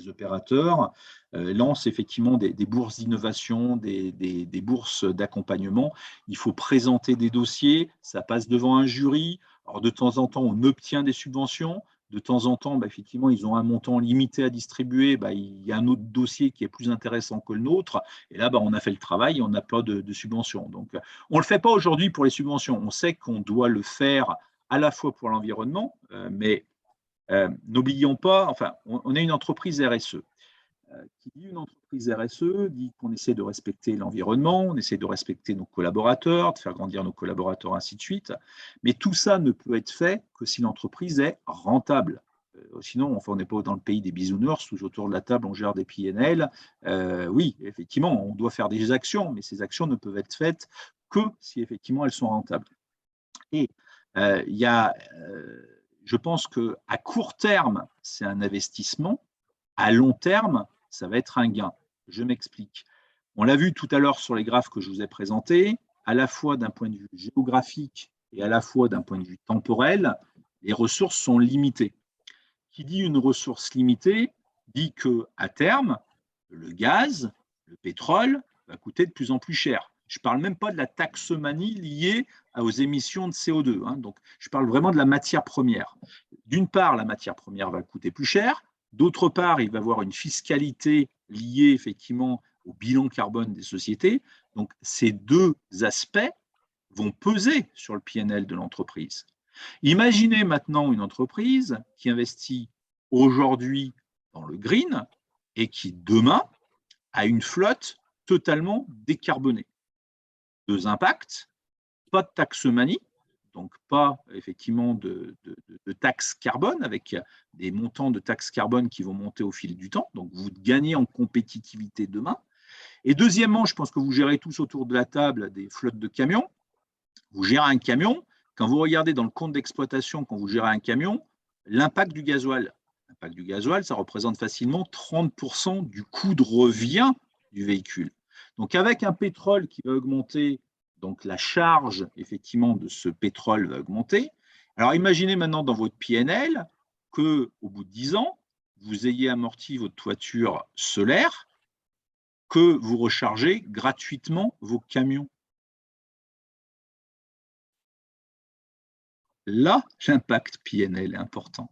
Speaker 2: opérateurs, lance effectivement des bourses d'innovation, des bourses d'accompagnement. Il faut présenter des dossiers, ça passe devant un jury. Alors, de temps en temps, on obtient des subventions. De temps en temps, effectivement, ils ont un montant limité à distribuer. Il y a un autre dossier qui est plus intéressant que le nôtre. Et là, on a fait le travail et on n'a pas de subvention. Donc, on ne le fait pas aujourd'hui pour les subventions. On sait qu'on doit le faire à la fois pour l'environnement, mais n'oublions pas, enfin, on est une entreprise RSE. Qui dit une entreprise RSE dit qu'on essaie de respecter l'environnement, on essaie de respecter nos collaborateurs, de faire grandir nos collaborateurs, ainsi de suite. Mais tout ça ne peut être fait que si l'entreprise est rentable. Sinon, enfin, on n'est pas dans le pays des bisounours, où autour de la table, on gère des PNL. Oui, effectivement, on doit faire des actions, mais ces actions ne peuvent être faites que si effectivement elles sont rentables. Et je pense qu'à court terme, c'est un investissement. À long terme, ça va être un gain. Je m'explique. On l'a vu tout à l'heure sur les graphes que je vous ai présentés, à la fois d'un point de vue géographique et à la fois d'un point de vue temporel, les ressources sont limitées. Qui dit une ressource limitée dit qu'à terme, le gaz, le pétrole va coûter de plus en plus cher. Je ne parle même pas de la taxomanie liée aux émissions de CO2. Donc, je parle vraiment de la matière première. D'une part, la matière première va coûter plus cher. D'autre part, il va y avoir une fiscalité liée effectivement au bilan carbone des sociétés. Donc, ces deux aspects vont peser sur le PNL de l'entreprise. Imaginez maintenant une entreprise qui investit aujourd'hui dans le green et qui demain a une flotte totalement décarbonée. Deux impacts, pas de taxomanie, donc pas effectivement de taxes carbone avec des montants de taxes carbone qui vont monter au fil du temps, donc vous gagnez en compétitivité demain. Et deuxièmement, je pense que vous gérez tous autour de la table des flottes de camions. Vous gérez un camion, quand vous regardez dans le compte d'exploitation, quand vous gérez un camion, l'impact du gasoil. L'impact du gasoil, ça représente facilement 30% du coût de revient du véhicule. Donc avec un pétrole qui va augmenter, donc la charge effectivement de ce pétrole va augmenter. Alors imaginez maintenant dans votre PNL qu'au bout de 10 ans, vous ayez amorti votre toiture solaire, que vous rechargez gratuitement vos camions. Là, l'impact PNL est important.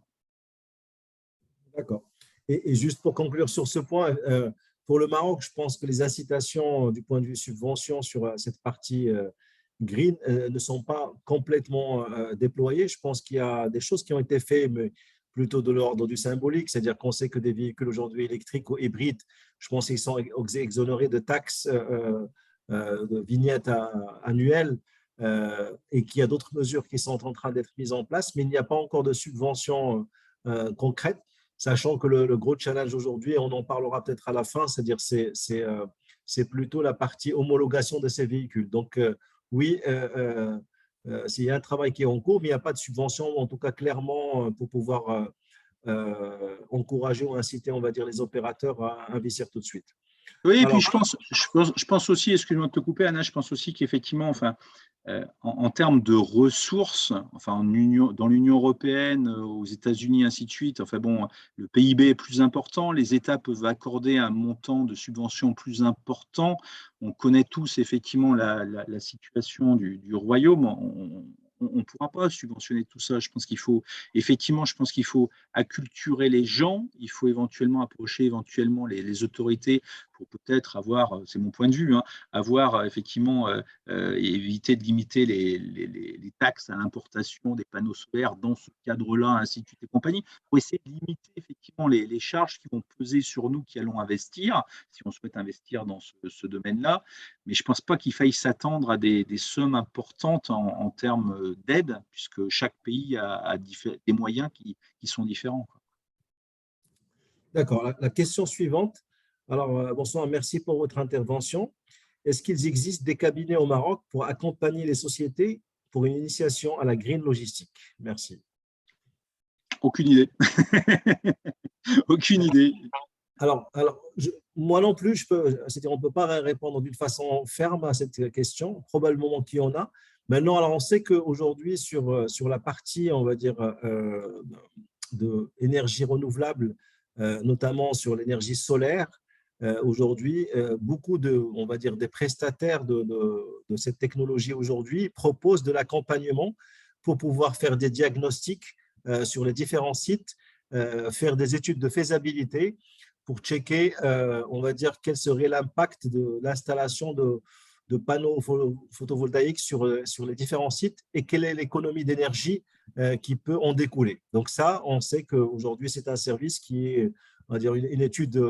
Speaker 1: D'accord. Et juste pour conclure sur ce point, pour le Maroc, je pense que les incitations du point de vue subvention sur cette partie green ne sont pas complètement déployées. Je pense qu'il y a des choses qui ont été faites, mais plutôt de l'ordre du symbolique, c'est-à-dire qu'on sait que des véhicules aujourd'hui électriques ou hybrides, je pense qu'ils sont exonérés de taxes, de vignettes annuelles, et qu'il y a d'autres mesures qui sont en train d'être mises en place, mais il n'y a pas encore de subventions concrètes, sachant que le gros challenge aujourd'hui, et on en parlera peut-être à la fin, c'est-à-dire c'est plutôt la partie homologation de ces véhicules. Donc, oui, il y a un travail qui est en cours, mais il n'y a pas de subvention, en tout cas clairement, pour pouvoir encourager ou inciter, on va dire, les opérateurs à investir tout de suite.
Speaker 2: Oui, et puis
Speaker 1: Alors,
Speaker 2: je pense aussi, excuse-moi de te couper, Anna, je pense aussi qu'effectivement, enfin, en termes de ressources, enfin, dans l'Union européenne, aux États-Unis, ainsi de suite, enfin bon, le PIB est plus important, les États peuvent accorder un montant de subvention plus important. On connaît tous effectivement la situation du Royaume. On ne pourra pas subventionner tout ça. Je pense qu'il faut acculturer les gens, il faut éventuellement approcher les autorités pour peut-être avoir, c'est mon point de vue, hein, avoir effectivement éviter de limiter les taxes à l'importation des panneaux solaires dans ce cadre-là, ainsi de suite et compagnie, pour essayer de limiter effectivement les charges qui vont peser sur nous qui allons investir, si on souhaite investir dans ce domaine-là. Mais je ne pense pas qu'il faille s'attendre à des sommes importantes en termes d'aide, puisque chaque pays a des moyens qui sont différents, quoi.
Speaker 1: D'accord. La question suivante. Alors, bonsoir, merci pour votre intervention. Est-ce qu'il existe des cabinets au Maroc pour accompagner les sociétés pour une initiation à la green logistique? Merci.
Speaker 2: Aucune idée. Aucune idée.
Speaker 1: Alors moi non plus, c'est-à-dire on ne peut pas répondre d'une façon ferme à cette question. Probablement qu'il y en a. Maintenant, alors on sait qu'aujourd'hui, sur la partie, on va dire, de énergie renouvelable, notamment sur l'énergie solaire, aujourd'hui, beaucoup on va dire, des prestataires de cette technologie aujourd'hui proposent de l'accompagnement pour pouvoir faire des diagnostics sur les différents sites, faire des études de faisabilité pour checker, on va dire, quel serait l'impact de l'installation de panneaux photovoltaïques sur les différents sites et quelle est l'économie d'énergie qui peut en découler. Donc ça, on sait qu'aujourd'hui, c'est un service qui est, on va dire, une étude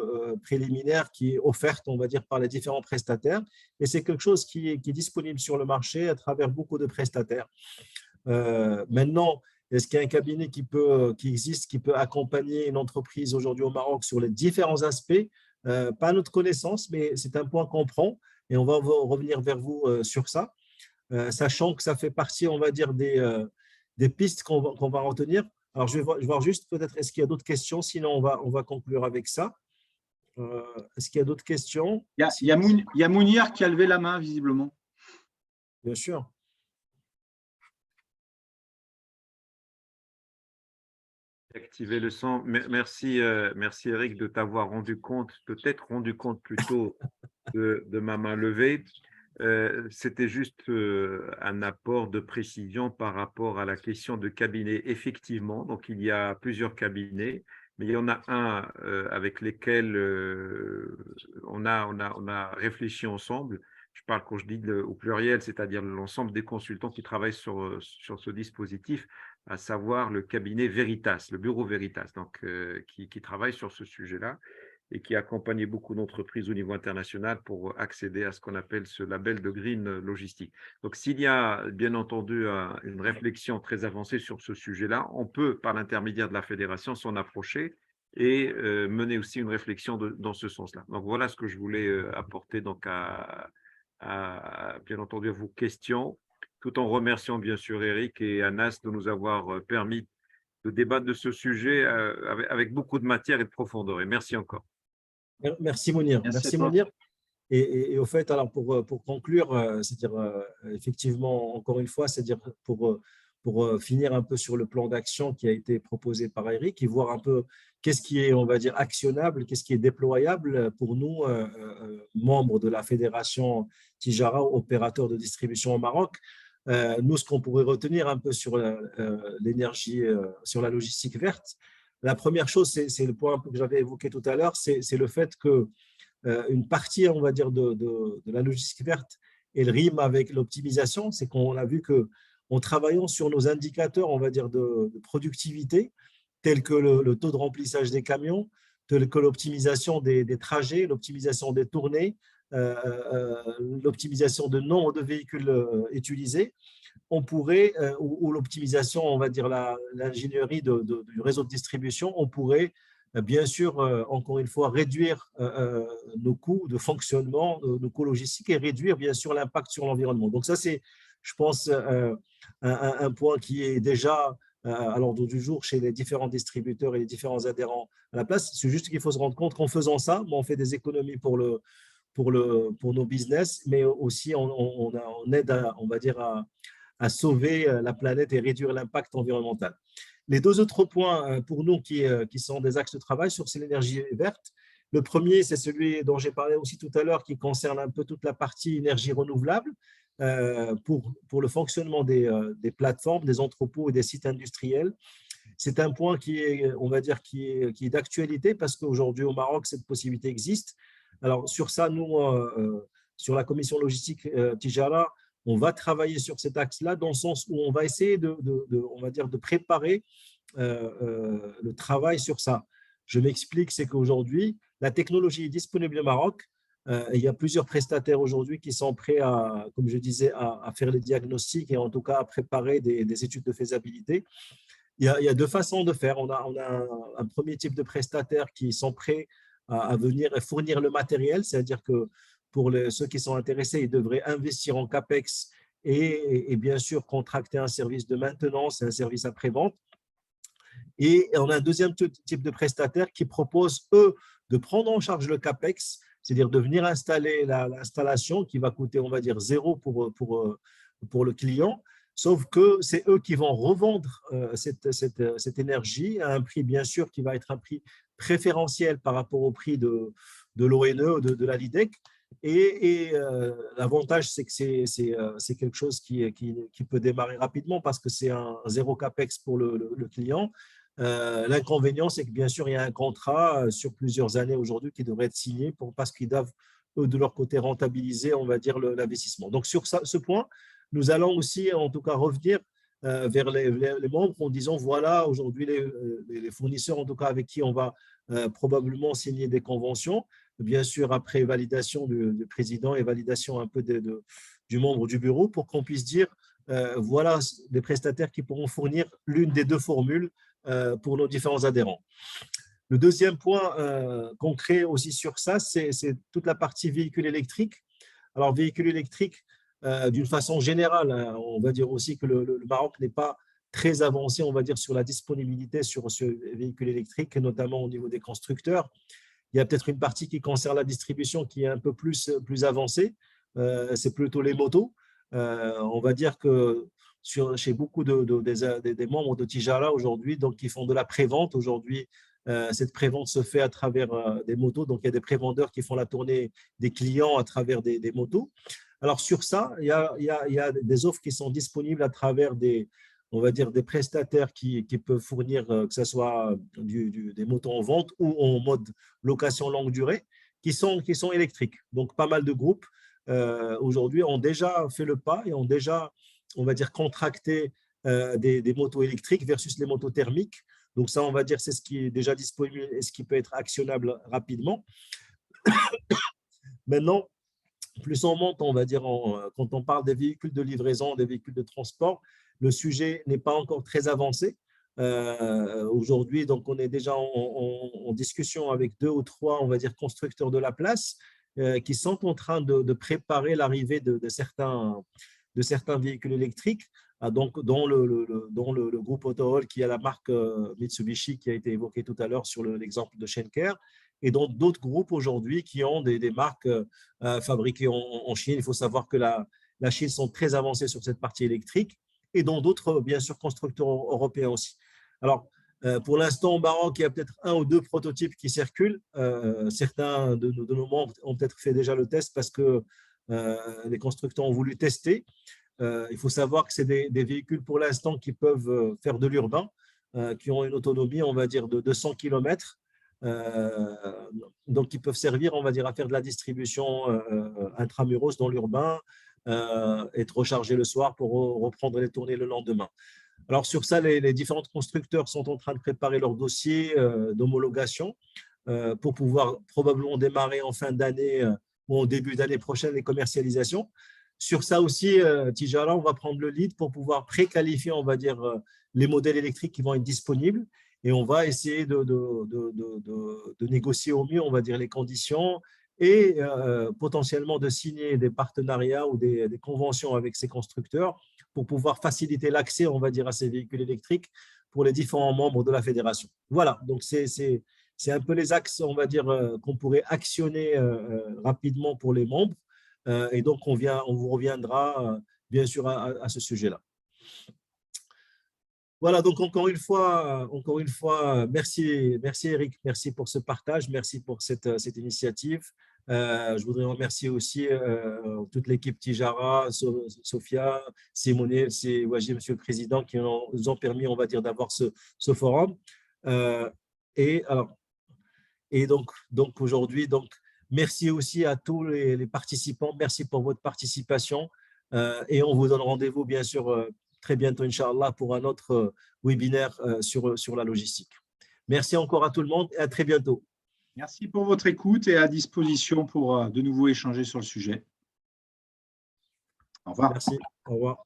Speaker 1: préliminaire qui est offerte, on va dire, par les différents prestataires. Et c'est quelque chose qui est disponible sur le marché à travers beaucoup de prestataires. Maintenant, est-ce qu'il y a un cabinet qui existe, qui peut accompagner une entreprise aujourd'hui au Maroc sur les différents aspects? Pas à notre connaissance, mais c'est un point qu'on prend et on va revenir vers vous sur ça, sachant que ça fait partie, on va dire, des pistes qu'on va retenir. Alors, je vais voir juste peut-être, est-ce qu'il y a d'autres questions? Sinon, on va conclure avec ça. Est-ce qu'il y a d'autres questions?
Speaker 2: Il y a Mounir qui a levé la main, visiblement.
Speaker 1: Bien sûr.
Speaker 3: Activer le son. Merci, merci Eric de t'avoir peut-être rendu compte plutôt de ma main levée. C'était juste un apport de précision par rapport à la question de cabinet. Effectivement, donc il y a plusieurs cabinets, mais il y en a un avec lesquels on a réfléchi ensemble. Je parle quand je dis au pluriel, c'est-à-dire l'ensemble des consultants qui travaillent sur ce dispositif, à savoir le cabinet Veritas, le bureau Veritas, donc, qui travaille sur ce sujet-là et qui a accompagné beaucoup d'entreprises au niveau international pour accéder à ce qu'on appelle ce label de green logistique. Donc, s'il y a bien entendu une réflexion très avancée sur ce sujet-là, on peut, par l'intermédiaire de la fédération, s'en approcher et mener aussi une réflexion dans ce sens-là. Donc, voilà ce que je voulais apporter donc bien entendu à vos questions, tout en remerciant bien sûr Eric et Anas de nous avoir permis de débattre de ce sujet avec beaucoup de matière et de profondeur. Et merci encore.
Speaker 1: Merci Mounir. Merci Mounir. Et au fait, alors pour conclure, c'est-à-dire effectivement, encore une fois, c'est-à-dire pour finir un peu sur le plan d'action qui a été proposé par Eric et voir un peu qu'est-ce qui est, on va dire, actionnable, qu'est-ce qui est déployable pour nous, membres de la fédération Tijara, opérateur de distribution au Maroc. Nous, ce qu'on pourrait retenir un peu sur l'énergie, sur la logistique verte, la première chose, c'est le point que j'avais évoqué tout à l'heure, c'est le fait que une partie, on va dire, de la logistique verte, elle rime avec l'optimisation. C'est qu'on a vu qu'en travaillant sur nos indicateurs, on va dire, de productivité, tels que le taux de remplissage des camions, tels que l'optimisation des trajets, l'optimisation des tournées, l'optimisation de nombre de véhicules utilisés, on pourrait, ou l'optimisation, on va dire, l'ingénierie du réseau de distribution, on pourrait bien sûr, encore une fois, réduire nos coûts de fonctionnement, nos coûts logistiques et réduire bien sûr l'impact sur l'environnement. Donc ça, c'est, je pense, un point qui est déjà à l'ordre du jour chez les différents distributeurs et les différents adhérents à la place. C'est juste qu'il faut se rendre compte qu'en faisant ça, on fait des économies pour nos business, mais aussi on aide, on va dire, à sauver la planète et réduire l'impact environnemental. Les deux autres points pour nous qui sont des axes de travail sur l'énergie verte, le premier, c'est celui dont j'ai parlé aussi tout à l'heure, qui concerne un peu toute la partie énergie renouvelable pour le fonctionnement des plateformes, des entrepôts et des sites industriels. C'est un point qui est, on va dire, qui est d'actualité parce qu'aujourd'hui au Maroc, cette possibilité existe. Alors, sur ça, nous, sur la commission logistique Tijara, on va travailler sur cet axe-là dans le sens où on va essayer on va dire, de préparer le travail sur ça. Je m'explique, c'est qu'aujourd'hui, la technologie est disponible au Maroc. Il y a plusieurs prestataires aujourd'hui qui sont prêts à, comme je disais, à faire les diagnostics et en tout cas à préparer des études de faisabilité. Il y a deux façons de faire. On a un premier type de prestataires qui sont prêts à venir fournir le matériel, c'est-à-dire que pour ceux qui sont intéressés, ils devraient investir en CAPEX et bien sûr contracter un service de maintenance et un service après-vente. Et on a un deuxième type de prestataires qui proposent, eux, de prendre en charge le CAPEX, c'est-à-dire de venir installer l'installation qui va coûter, on va dire, zéro pour le client, sauf que c'est eux qui vont revendre cette énergie à un prix, bien sûr, qui va être un prix préférentiel par rapport au prix de l'ONE, de la LIDEC. Et l'avantage, c'est que c'est quelque chose qui peut démarrer rapidement parce que c'est un zéro CAPEX pour le client. L'inconvénient, c'est que bien sûr, il y a un contrat sur plusieurs années aujourd'hui qui devrait être signé parce qu'ils doivent, eux, de leur côté, rentabiliser, on va dire, l'investissement. Donc, sur ce point, nous allons aussi, en tout cas, revenir vers les membres en disant, voilà, aujourd'hui, les fournisseurs, en tout cas, avec qui on va probablement signer des conventions, bien sûr, après validation du président et validation un peu du membre du bureau, pour qu'on puisse dire, voilà, les prestataires qui pourront fournir l'une des deux formules pour nos différents adhérents. Le deuxième point concret aussi sur ça, c'est toute la partie véhicule électrique. Alors, véhicule électrique, d'une façon générale, on va dire aussi que le Maroc n'est pas très avancé, on va dire, sur la disponibilité sur ce véhicule électrique, notamment au niveau des constructeurs. Il y a peut-être une partie qui concerne la distribution qui est un peu plus avancée. C'est plutôt les motos. On va dire que chez beaucoup des membres de Tijara aujourd'hui, donc qui font de la prévente aujourd'hui, cette prévente se fait à travers des motos. Donc, il y a des prévendeurs qui font la tournée des clients à travers des motos. Alors, sur ça, il y a des offres qui sont disponibles à travers on va dire, des prestataires qui peuvent fournir, que ce soit des motos en vente ou en mode location longue durée, qui sont électriques. Donc, pas mal de groupes aujourd'hui ont déjà fait le pas et ont déjà, on va dire, contracté des motos électriques versus les motos thermiques. Donc, ça, on va dire, c'est ce qui est déjà disponible et ce qui peut être actionnable rapidement. Maintenant, plus on monte, on va dire, quand on parle des véhicules de livraison, des véhicules de transport, le sujet n'est pas encore très avancé. Aujourd'hui, donc, on est déjà en discussion avec 2 ou 3, on va dire, constructeurs de la place qui sont en train de préparer l'arrivée de certains véhicules électriques, donc, dont le groupe Autohall, qui a la marque Mitsubishi qui a été évoquée tout à l'heure sur l'exemple de Schenker, et donc d'autres groupes aujourd'hui qui ont des marques fabriquées en Chine. Il faut savoir que la Chine sont très avancés sur cette partie électrique, et dont d'autres, bien sûr, constructeurs européens aussi. Alors, pour l'instant, au Maroc, il y a peut-être 1 ou 2 prototypes qui circulent. Certains de nos membres ont peut-être fait déjà le test parce que les constructeurs ont voulu tester. Il faut savoir que c'est des véhicules pour l'instant qui peuvent faire de l'urbain, qui ont une autonomie, on va dire, de 200 km. Donc, ils peuvent servir, on va dire, à faire de la distribution intramuros dans l'urbain, être rechargés le soir pour reprendre les tournées le lendemain. Alors, sur ça, les différents constructeurs sont en train de préparer leur dossier d'homologation pour pouvoir probablement démarrer en fin d'année ou en début d'année prochaine les commercialisations. Sur ça aussi, Tijara, on va prendre le lead pour pouvoir préqualifier, on va dire, les modèles électriques qui vont être disponibles, et on va essayer de négocier au mieux, on va dire, les conditions et potentiellement de signer des partenariats ou des conventions avec ces constructeurs pour pouvoir faciliter l'accès, on va dire, à ces véhicules électriques pour les différents membres de la fédération. Voilà, donc c'est un peu les axes, on va dire, qu'on pourrait actionner rapidement pour les membres. Et donc, on vous reviendra bien sûr à ce sujet-là. Voilà, donc encore une fois, merci Eric, merci pour ce partage, merci pour cette initiative. Je voudrais remercier aussi toute l'équipe Tijara, Sophia, Simone, Wajid, Monsieur le Président, qui nous ont permis, on va dire, d'avoir ce forum. Et donc aujourd'hui, Merci aussi à tous les participants. Merci pour votre participation. Et on vous donne rendez-vous, bien sûr, très bientôt, Inch'Allah, pour un autre webinaire sur la logistique. Merci encore à tout le monde et à très bientôt.
Speaker 2: Merci pour votre écoute et à disposition pour de nouveau échanger sur le sujet. Au revoir.
Speaker 1: Merci. Au revoir.